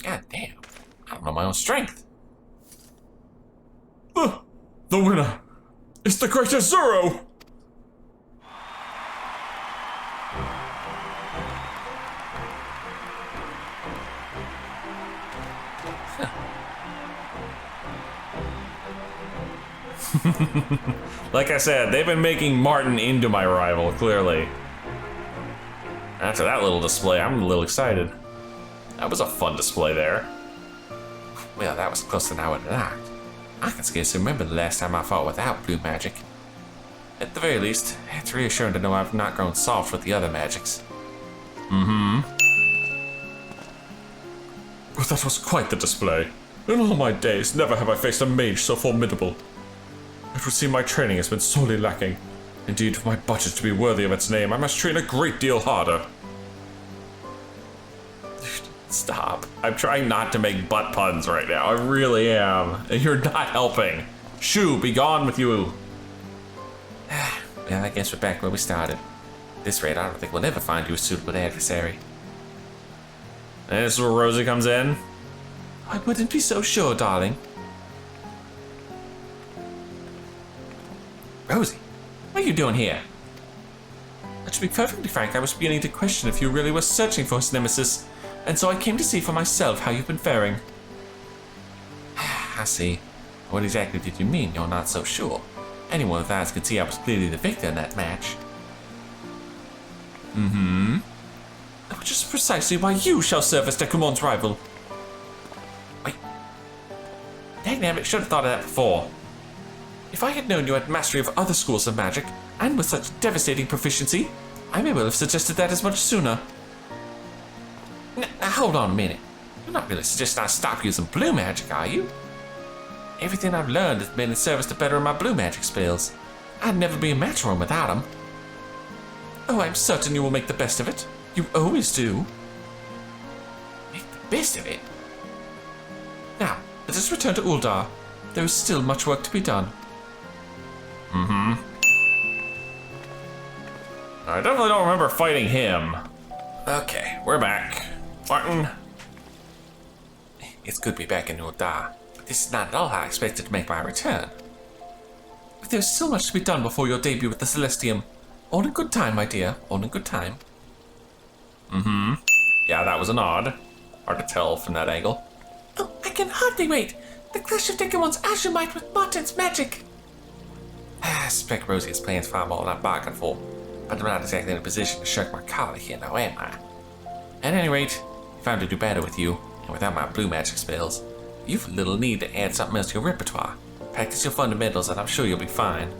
[SPEAKER 2] God damn. I don't know my own strength.
[SPEAKER 3] The winner is the Great Azuro!
[SPEAKER 1] Like I said, they've been making Martin into my rival, clearly. After that little display, I'm a little excited. That was a fun display there.
[SPEAKER 2] Well, that was closer than I would have liked. I can scarcely remember the last time I fought without blue magic. At the very least, it's reassuring to know I've not grown soft with the other magics.
[SPEAKER 3] But that was quite the display.
[SPEAKER 1] In all my days, never have I faced a mage so formidable. It would seem my training has been sorely lacking. Indeed, for my budget to be worthy of its name, I must train a great deal harder. Stop. I'm trying not to make butt puns right now. I really am. And you're not helping. Shoo, be gone with you.
[SPEAKER 2] Well, I guess we're back where we started. At this rate, I don't think we'll ever find you a suitable adversary.
[SPEAKER 1] And this is where Rosie comes in.
[SPEAKER 2] I wouldn't be so sure, darling. Rosie, what are you doing here? To be perfectly frank, I was beginning to question if you really were searching for his nemesis, and so I came to see for myself how you've been faring. I see. What exactly did you mean you're not so sure? Anyone with eyes could see I was clearly the victor in that match. Which is precisely why you shall serve as Dekumon's rival. Wait. Dagnabbit should have thought of that before. If I had known you had mastery of other schools of magic, and with such devastating proficiency, I may well have suggested that as much sooner. Now hold on a minute. You're not really suggesting I stop using blue magic, are you? Everything I've learned has been in service to better my blue magic spells. I'd never be a match for him without them. Oh, I'm certain you will make the best of it. You always do. Make the best of it? Now, let us return to Uldar. There is still much work to be done.
[SPEAKER 1] I definitely don't remember fighting him. Okay, we're back. Martin.
[SPEAKER 2] It's good to be back in Uldar, but this is not at all how I expected to make my return. But there's still much to be done before your debut with the Celestium. All in good time, my dear. All in good time.
[SPEAKER 1] Yeah, that was a nod. Hard to tell from that angle.
[SPEAKER 4] Oh, I can hardly wait. The clash of Dekumon's Azure Might with Martin's magic.
[SPEAKER 2] I suspect Rosie has plans far more than I bargained for, but I'm not exactly in a position to shirk my collar here now, am I? At any rate, if I'm to do better with you, and without my blue magic spells, you've little need to add something else to your repertoire. Practice your fundamentals and I'm sure you'll be fine.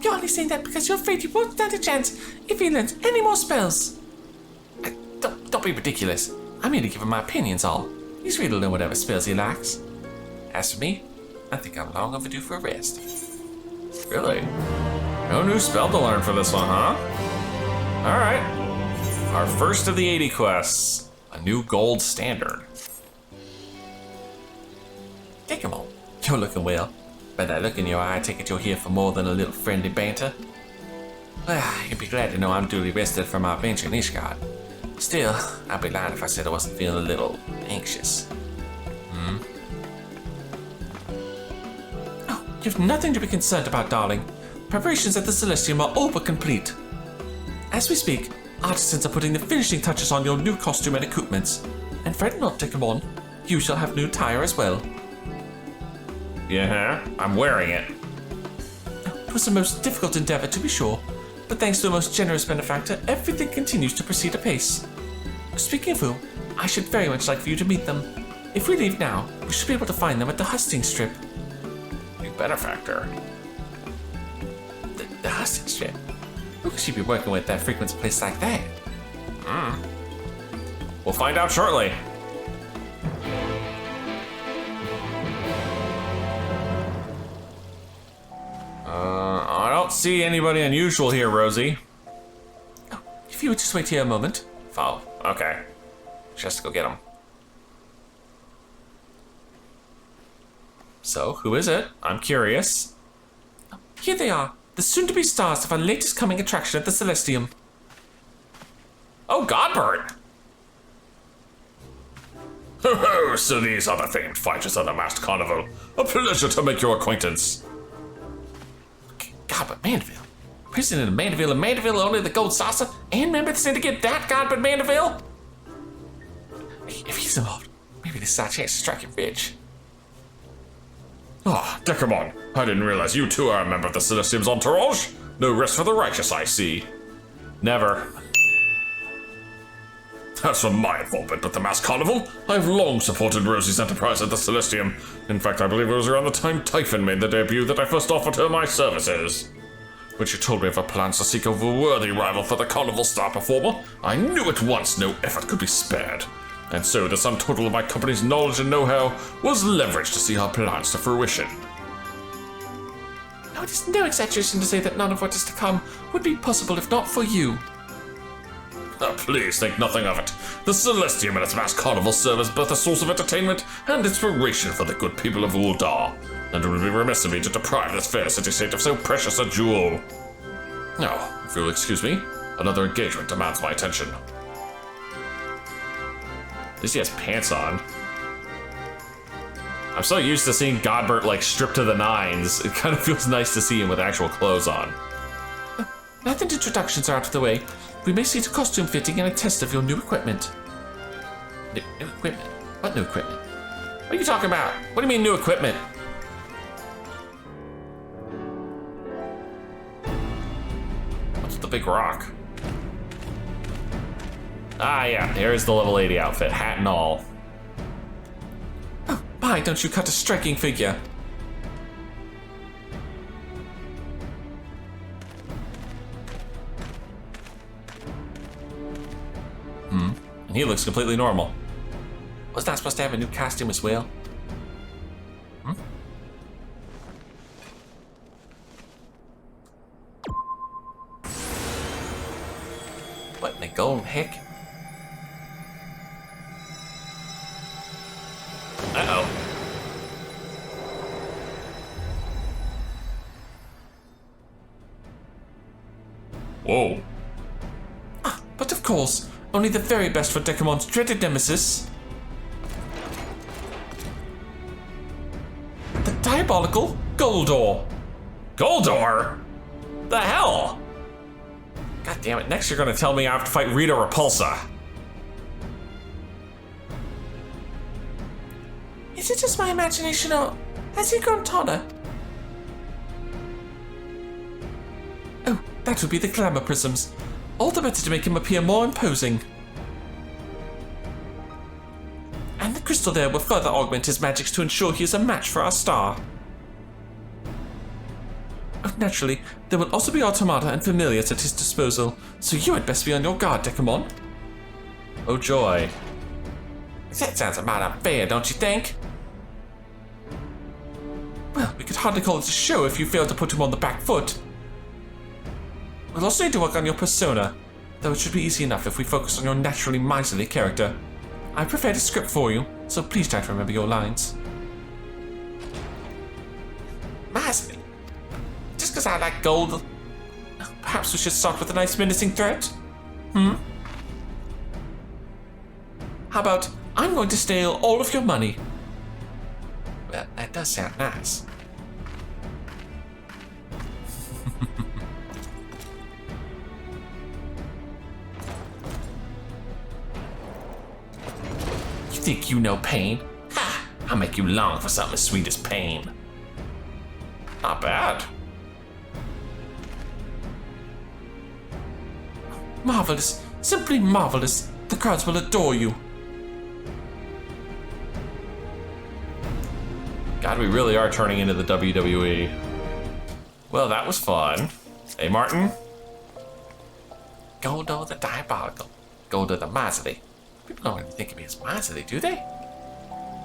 [SPEAKER 4] You're only saying that because you're afraid you won't stand a chance if he learns any more spells.
[SPEAKER 2] Don't be ridiculous. I'm here to give him my opinions all. He's free to learn whatever spells he likes. As for me, I think I'm long overdue for a rest.
[SPEAKER 1] Really? No new spell to learn for this one, huh? Alright. Our first of the 80 quests. A new gold standard.
[SPEAKER 2] Dekumon, you're looking well. By that look in your eye, I take it you're here for more than a little friendly banter. Well, you'd be glad to know I'm duly rested from our adventure in Ishgard. Still, I'd be lying if I said I wasn't feeling a little anxious. Oh, you've nothing to be concerned about, darling. Preparations at the Celestium are all but complete. As we speak, artisans are putting the finishing touches on your new costume and equipments. And fret not, Dekumon, you shall have new attire as well.
[SPEAKER 1] Yeah, I'm wearing it.
[SPEAKER 2] It was a most difficult endeavor, to be sure, but thanks to a most generous benefactor, everything continues to proceed apace. Speaking of whom, I should very much like for you to meet them. If we leave now, we should be able to find them at the Hustings Strip.
[SPEAKER 1] New benefactor.
[SPEAKER 2] The Hustings Strip? Who could she be working with that frequents a place like that?
[SPEAKER 1] We'll find out shortly. I don't see anybody unusual here, Rosie.
[SPEAKER 2] Oh, if you would just wait here a moment.
[SPEAKER 1] Oh, okay. Just go get him. So, who is it? I'm curious.
[SPEAKER 2] Here they are, the soon-to-be stars of our latest coming attraction at the Celestium.
[SPEAKER 1] Oh, Godbird! Ho ho, so these are the famed fighters of the masked carnival. A pleasure to make your acquaintance.
[SPEAKER 2] God, but Mandeville. President of Mandeville and Mandeville only the gold saucer and member of the syndicate that God, but Mandeville? If he's involved, maybe this is our chance to strike it rich.
[SPEAKER 1] Ah, Dekumon, I didn't realize you too are a member of the Celestium's entourage. No rest for the righteous, I see. Never. As for my involvement with the masked carnival, I've long supported Rosie's enterprise at the Celestium. In fact, I believe it was around the time Typhon made the debut that I first offered her my services. When she told me of her plans to seek a worthy rival for the carnival star performer, I knew at once no effort could be spared.
[SPEAKER 3] And so the sum total of my company's knowledge and know-how was leveraged to see our plans to fruition.
[SPEAKER 2] Now, it is no exaggeration to say that none of what is to come would be possible if not for you.
[SPEAKER 3] Please think nothing of it. The Celestium and its mass carnival serve as both a source of entertainment and inspiration for the good people of Uldar, and it would be remiss of me to deprive this fair city-state of so precious a jewel. Now, if you'll excuse me, another engagement demands my attention.
[SPEAKER 1] At least he has pants on. I'm so used to seeing Godbert like stripped to the nines. It kind of feels nice to see him with actual clothes on.
[SPEAKER 2] Now that introductions are out of the way, we may see to costume fitting and a test of your new equipment. New equipment? What new equipment?
[SPEAKER 1] What are you talking about? What do you mean new equipment? What's the big rock? Ah, yeah, here's the level 80 outfit, hat and all.
[SPEAKER 2] Oh, my, don't you cut a striking figure.
[SPEAKER 1] And he looks completely normal.
[SPEAKER 2] Was not supposed to have a new costume as well? What in the golden heck?
[SPEAKER 1] Uh-oh. Whoa.
[SPEAKER 2] But of course, only the very best for Dekumon's dreaded nemesis. The diabolical Goldor.
[SPEAKER 1] Goldor? The hell? God damn it, next you're gonna tell me I have to fight Rita Repulsa.
[SPEAKER 4] Is it just my imagination, or has he grown taller?
[SPEAKER 2] Oh, that would be the glamour prisms. All the better to make him appear more imposing. And the crystal there will further augment his magics to ensure he is a match for our star. Oh, naturally, there will also be automata and familiars at his disposal, so you had best be on your guard, Dekumon.
[SPEAKER 1] Oh joy.
[SPEAKER 2] That sounds about unfair, don't you think? Well, we could hardly call it a show if you failed to put him on the back foot. We'll also need to work on your persona, though it should be easy enough if we focus on your naturally miserly character. I prepared a script for you, so please try to remember your lines. Miserly? Just because I like gold? Perhaps we should start with a nice menacing threat? How about, I'm going to steal all of your money? Well, that does sound nice. You think you know pain? Ha! I'll make you long for something as sweet as pain.
[SPEAKER 1] Not bad.
[SPEAKER 2] Marvelous. Simply marvelous. The crowds will adore you.
[SPEAKER 1] God, we really are turning into the WWE. Well, that was fun. Hey, Martin?
[SPEAKER 2] Goldo the diabolical. Goldo the miserly. People don't really think of me as miserly, do they?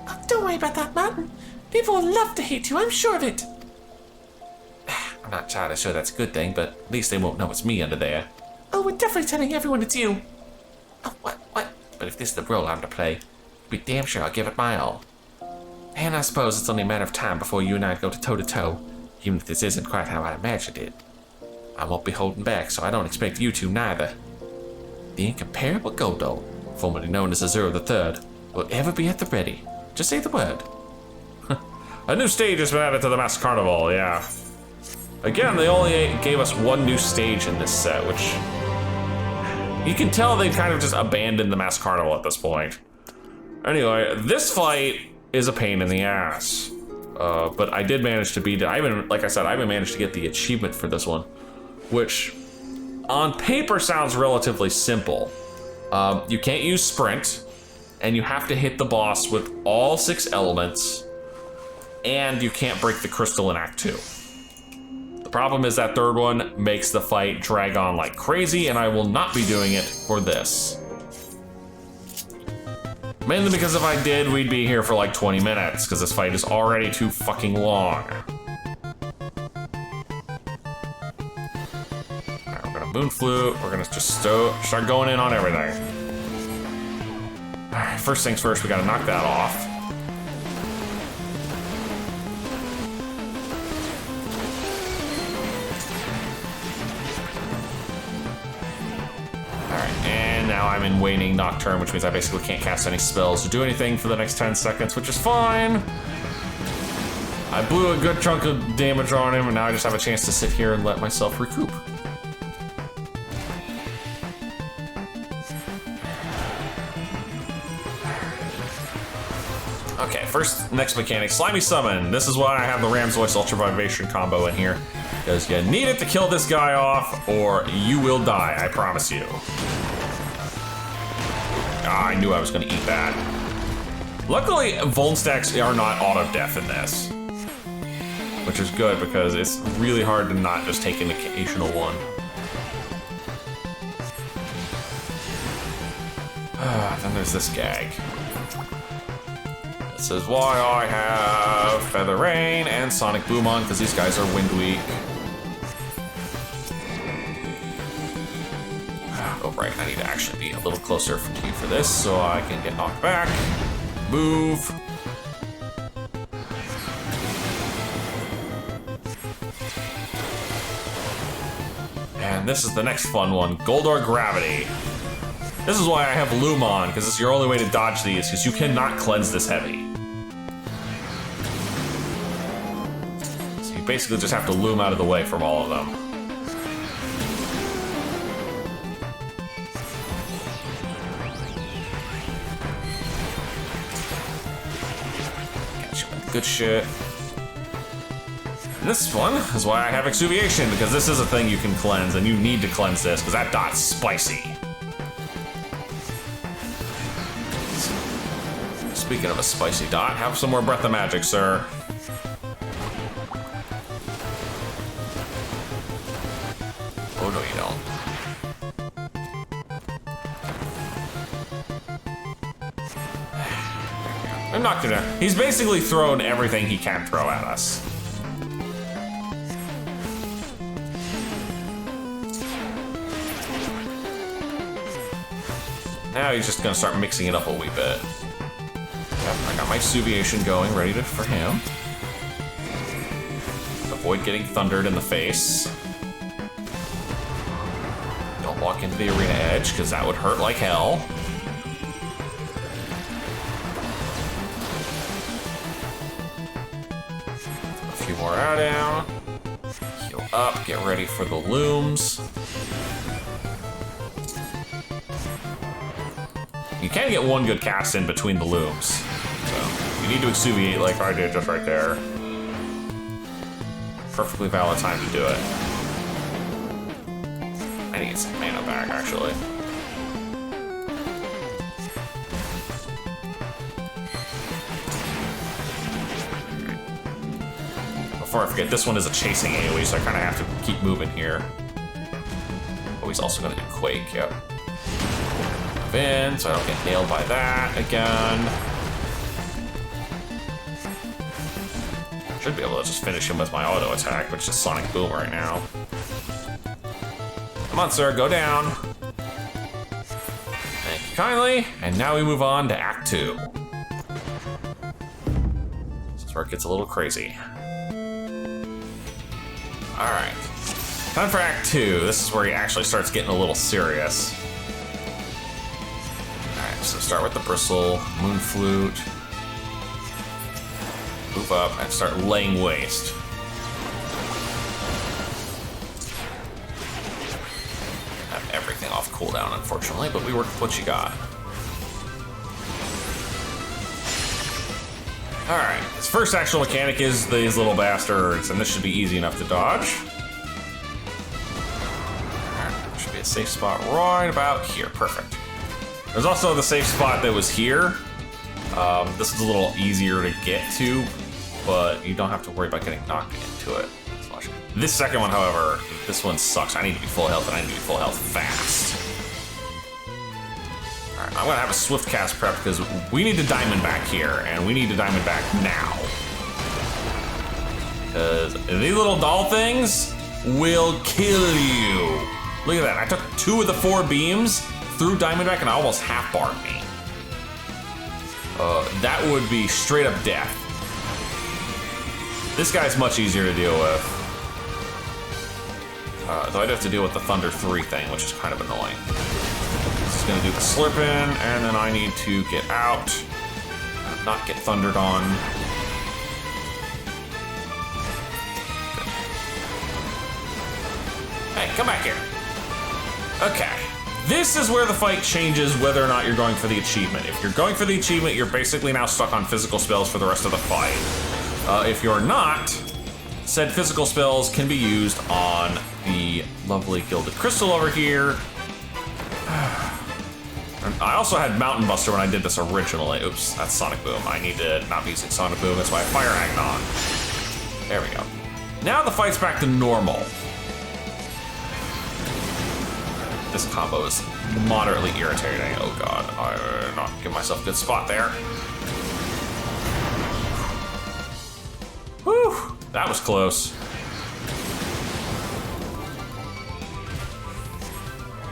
[SPEAKER 4] Oh, don't worry about that, Martin. People will love to hate you, I'm sure of it.
[SPEAKER 2] I'm not entirely sure that's a good thing, but at least they won't know it's me under there.
[SPEAKER 4] Oh, we're definitely telling everyone it's you.
[SPEAKER 2] Oh, what? But if this is the role I'm to play, be damn sure I'll give it my all. And I suppose it's only a matter of time before you and I go to toe-to-toe, even if this isn't quite how I imagined it. I won't be holding back, so I don't expect you to neither. The incomparable Goldo, formerly known as Azura III, will ever be at the ready. Just say the word.
[SPEAKER 1] A new stage has been added to the Masked Carnivale, yeah. Again, they only gave us one new stage in this set, which... You can tell they've kind of just abandoned the Masked Carnivale at this point. Anyway, this fight is a pain in the ass. But I did manage to beat it. Like I said, I haven't managed to get the achievement for this one, which on paper sounds relatively simple. You can't use sprint, and you have to hit the boss with all 6 elements, and you can't break the crystal in Act 2. The problem is that third one makes the fight drag on like crazy, and I will not be doing it for this. Mainly because if I did, we'd be here for like 20 minutes, because this fight is already too fucking long. Alright, we're gonna Moon Flute, we're gonna just start going in on everything. Alright, first things first, we gotta knock that off. Now I'm in waning nocturne, which means I basically can't cast any spells or do anything for the next 10 seconds, which is fine. I blew a good chunk of damage on him, and now I just have a chance to sit here and let myself recoup. Okay, next mechanic, Slimy Summon. This is why I have the Ram's Voice Ultra Vibration combo in here, because you need it to kill this guy off, or you will die, I promise you. I knew I was going to eat that. Luckily, Vuln stacks are not auto-death in this, which is good because it's really hard to not just take an occasional one. Then there's this gag. This is why I have Feather Rain and Sonic Boom on, because these guys are wind weak. Oh, right, I need to actually be a little closer to you for this so I can get knocked back. Move. And this is the next fun one, Goldor Gravity. This is why I have Loom on, because it's your only way to dodge these, because you cannot cleanse this heavy. So you basically just have to Loom out of the way from all of them. Good shit. And this one is why I have Exuviation, because this is a thing you can cleanse, and you need to cleanse this, because that dot's spicy. Speaking of a spicy dot, have some more Breath of Magic, sir. Oh, no, you don't. I'm not gonna. He's basically thrown everything he can throw at us. Now he's just gonna start mixing it up a wee bit. Yep, I got my Exuviation going, ready for him. Avoid getting thundered in the face. Don't walk into the arena edge, because that would hurt like hell. More out down. Heal up, get ready for the looms. You can get one good cast in between the looms. So you need to exuviate like I did just right there. Perfectly valid time to do it. I need some mana back actually. Before I forget, this one is a chasing AoE, so I kind of have to keep moving here. Oh, he's also going to do Quake, yep. Move in, so I don't get nailed by that again. Should be able to just finish him with my auto attack, which is Sonic Boom right now. Come on, sir, go down. Thank you kindly. And now we move on to Act 2. This is where it gets a little crazy. Alright, time for Act 2. This is where he actually starts getting a little serious. Alright, so start with the Bristle, Moon Flute, move up and start laying waste. Have everything off cooldown, unfortunately, but we work with what you got. Alright, his first actual mechanic is these little bastards, and this should be easy enough to dodge. Alright, should be a safe spot right about here. Perfect. There's also the safe spot that was here. This is a little easier to get to, but you don't have to worry about getting knocked into it. This second one, however, this one sucks. I need to be full health, and I need to be full health fast. Alright, I'm gonna have a swift cast prep because we need a diamond back here, and we need a diamond back now. Because these little doll things will kill you. Look at that, I took 2 of the 4 beams through Diamondback and I almost half-barred me. That would be straight up death. This guy's much easier to deal with. Though I'd have to deal with the Thunder 3 thing, which is kind of annoying. Just gonna do the slurping, and then I need to get out, not get thundered on. Hey, come back here. Okay, this is where the fight changes whether or not you're going for the achievement. If you're going for the achievement, you're basically now stuck on physical spells for the rest of the fight. If you're not, said physical spells can be used on the lovely Gilded Crystal over here. I also had Mountain Buster when I did this originally. Oops, that's Sonic Boom. I need to not be using Sonic Boom, that's why I Fire Agnon. There we go. Now the fight's back to normal. This combo is moderately irritating. Oh god, I did not give myself a good spot there. Whew, that was close.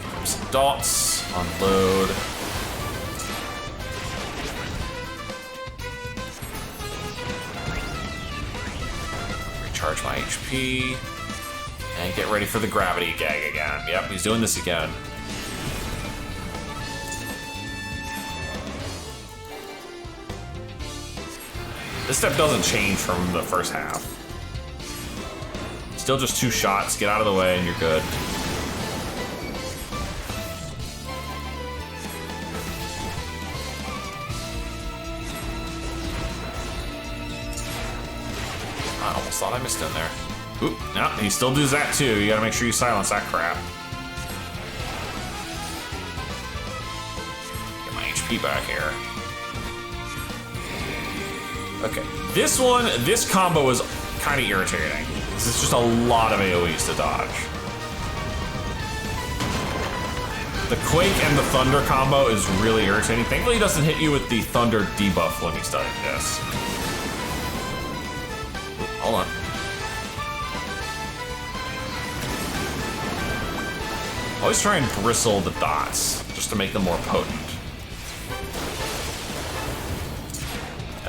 [SPEAKER 1] Give him some dots, unload. Recharge my HP. And get ready for the gravity gag again. Yep, he's doing this again. This step doesn't change from the first half. Still just 2 shots, get out of the way and you're good. I almost thought I missed in there. Oop, no, he still does that too. You gotta make sure you silence that crap. Get my HP back here. Okay, this combo is kind of irritating. This is just a lot of AoEs to dodge. The Quake and the Thunder combo is really irritating. Thankfully he doesn't hit you with the Thunder debuff when he's done this. Oop, hold on. Always try and bristle the dots, just to make them more potent.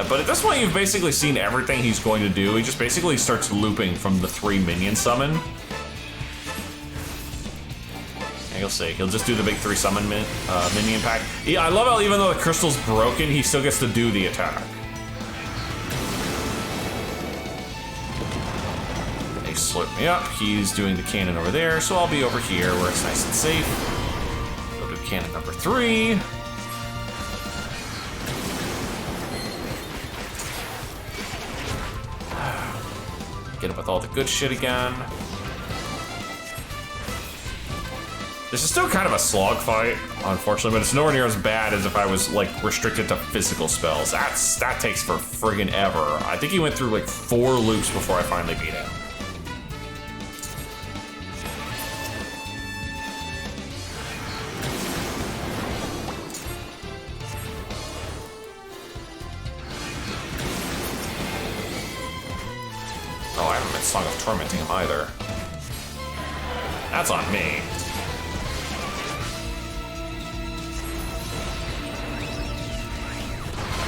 [SPEAKER 1] But at this point, you've basically seen everything he's going to do. He just basically starts looping from the 3 minion summon. And you'll see, he'll just do the big 3 summon minion pack. Yeah, I love how even though the crystal's broken, he still gets to do the attack. Slurp me up. He's doing the cannon over there, so I'll be over here where it's nice and safe. Go to cannon number 3. Get him with all the good shit again. This is still kind of a slog fight, unfortunately, but it's nowhere near as bad as if I was like restricted to physical spells. That takes for friggin' ever. I think he went through like 4 loops before I finally beat him. Song of Tormenting him either. That's on me.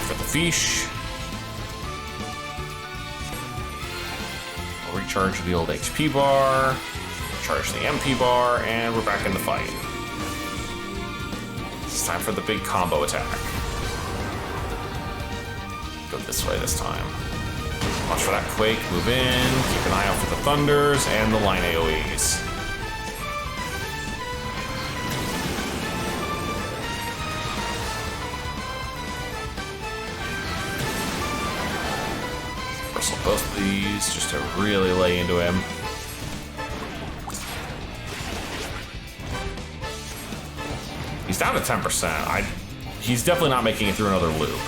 [SPEAKER 1] For the fish. We'll recharge the old HP bar, charge the MP bar, and we're back in the fight. It's time for the big combo attack. Go this way this time. Watch for that Quake, move in, keep an eye out for the Thunders and the line AoEs. Bristle both of these just to really lay into him. He's down to 10%. He's definitely not making it through another loop.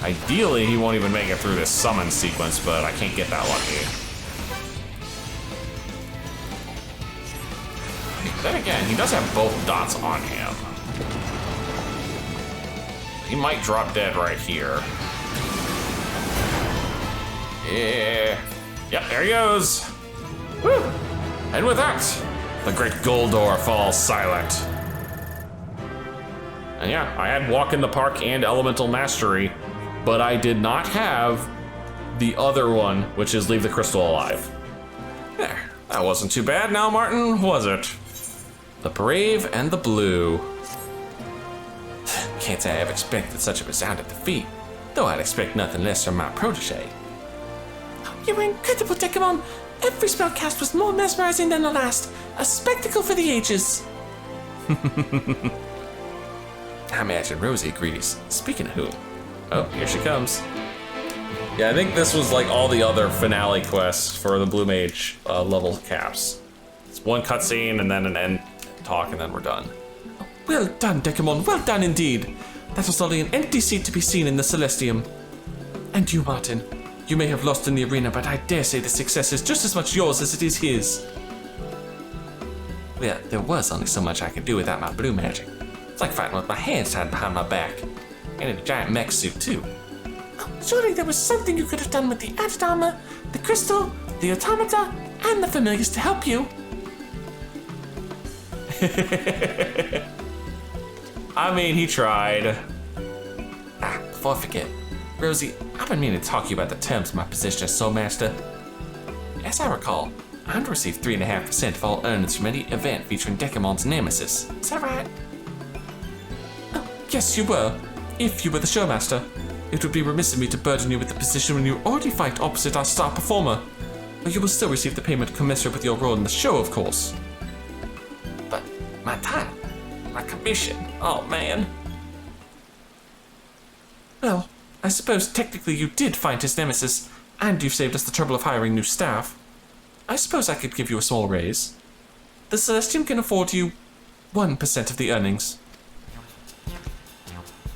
[SPEAKER 1] Ideally, he won't even make it through this summon sequence, but I can't get that lucky. Then again, he does have both dots on him. He might drop dead right here. Yeah. Yep, there he goes. Woo! And with that, the great Goldor falls silent. And yeah, I had Walk in the Park and Elemental Mastery, but I did not have the other one, which is Leave the Crystal Alive. There, that wasn't too bad now, Martin, was it? The Brave and the Blue. Can't say I've expected such a resounding defeat, though I'd expect nothing less from my protege.
[SPEAKER 4] You were incredible, Dekumon. Every spell cast was more mesmerizing than the last. A spectacle for the ages.
[SPEAKER 1] I imagine Rosie agrees. Speaking of whom, oh, here she comes. Yeah, I think this was like all the other finale quests for the Blue Mage level caps. It's one cutscene and then an end talk and then we're done.
[SPEAKER 4] Well done, Dekumon. Well done indeed. That was only an empty seat to be seen in the Celestium. And you, Martin. You may have lost in the arena, but I dare say the success is just as much yours as it is his.
[SPEAKER 2] Well, there was only so much I could do without my blue magic. It's like fighting with my hands tied behind my back. And in a giant mech suit, too.
[SPEAKER 4] Surely there was something you could have done with the added armor, the crystal, the automata, and the familiars to help you.
[SPEAKER 1] I mean, he tried.
[SPEAKER 2] Before I forget, Rosie, I've been meaning to talk to you about the terms of my position as Soul Master. As I recall, I'm to receive 3.5% of all earnings from any event featuring Dekumon's nemesis. Is that right?
[SPEAKER 4] Oh, yes, you were. If you were the showmaster. It would be remiss of me to burden you with the position when you already fight opposite our star performer. But you will still receive the payment commensurate with your role in the show, of course.
[SPEAKER 2] But my title, my commission, oh man.
[SPEAKER 4] Well, I suppose technically you did find his nemesis, and you've saved us the trouble of hiring new staff. I suppose I could give you a small raise. The Celestium can afford you 1% of the earnings.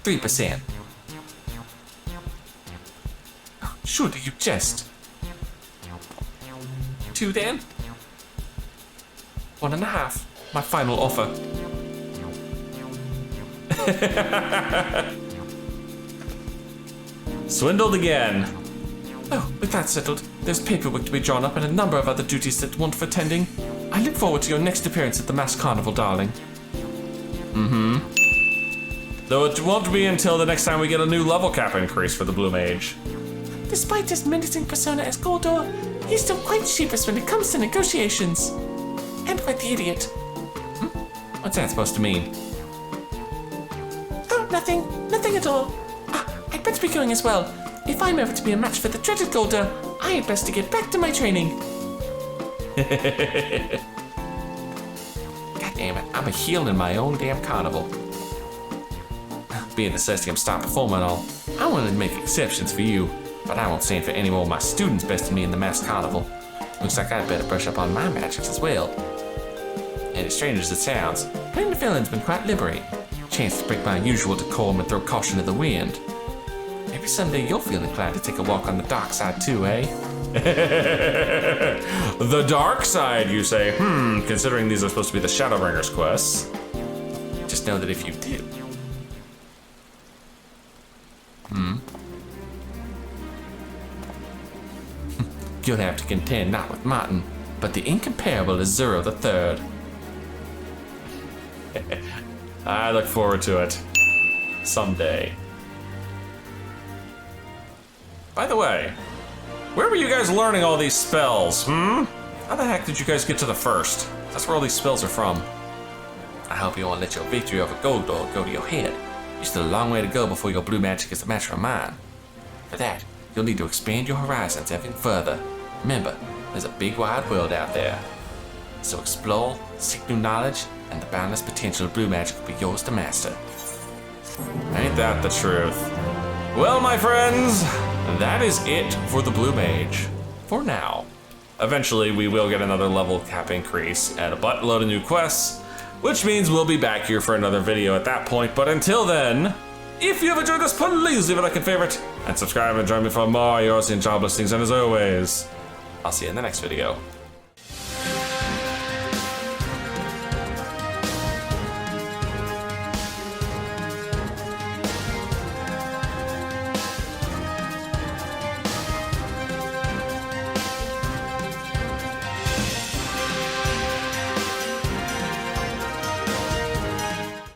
[SPEAKER 2] 3%.
[SPEAKER 4] Surely you jest. 2 then? 1.5. My final offer.
[SPEAKER 1] Swindled again.
[SPEAKER 4] Oh, with that settled, there's paperwork to be drawn up and a number of other duties that want for attending. I look forward to your next appearance at the Mass Carnival, darling.
[SPEAKER 1] Though it won't be until the next time we get a new level cap increase for the Blue Mage.
[SPEAKER 4] Despite his menacing persona as Goldor, he's still quite sheepish when it comes to negotiations. And quite the idiot.
[SPEAKER 2] What's that supposed to mean?
[SPEAKER 4] Oh, nothing. Nothing at all. I'd better be going as well. If I'm ever to be a match for the dreaded Goldor, I had best to get back to my training.
[SPEAKER 2] God damn it, I'm a heel in my own damn carnival. Being the Celestium star performer and all, I wanted to make exceptions for you, but I won't stand for any more of my students besting me in the mass carnival. Looks like I'd better brush up on my magics as well. And as strange as it sounds, playing the villain's been quite liberating. Chance to break my usual decorum and throw caution to the wind. Maybe someday you'll feel inclined to take a walk on the dark side too, eh?
[SPEAKER 1] The dark side, you say? Considering these are supposed to be the Shadowbringers quests.
[SPEAKER 2] Just know that if you do, you'll have to contend not with Martin, but the incomparable Azuro III.
[SPEAKER 1] I look forward to it. Someday. By the way, where were you guys learning all these spells, How the heck did you guys get to the first? That's where all these spells are from.
[SPEAKER 2] I hope you won't let your victory over Goldor go to your head. You're still a long way to go before your blue magic is a match for mine. For that, you'll need to expand your horizons even further. Remember, there's a big wide world out there. So explore, seek new knowledge, and the boundless potential of blue magic will be yours to master.
[SPEAKER 1] Ain't that the truth? Well, my friends, that is it for the Blue Mage. For now. Eventually, we will get another level cap increase and a buttload of new quests, which means we'll be back here for another video at that point. But until then, if you have enjoyed this, please leave a like and favorite, and subscribe and join me for more Eorzea job listings. And as always, I'll see you in the next video.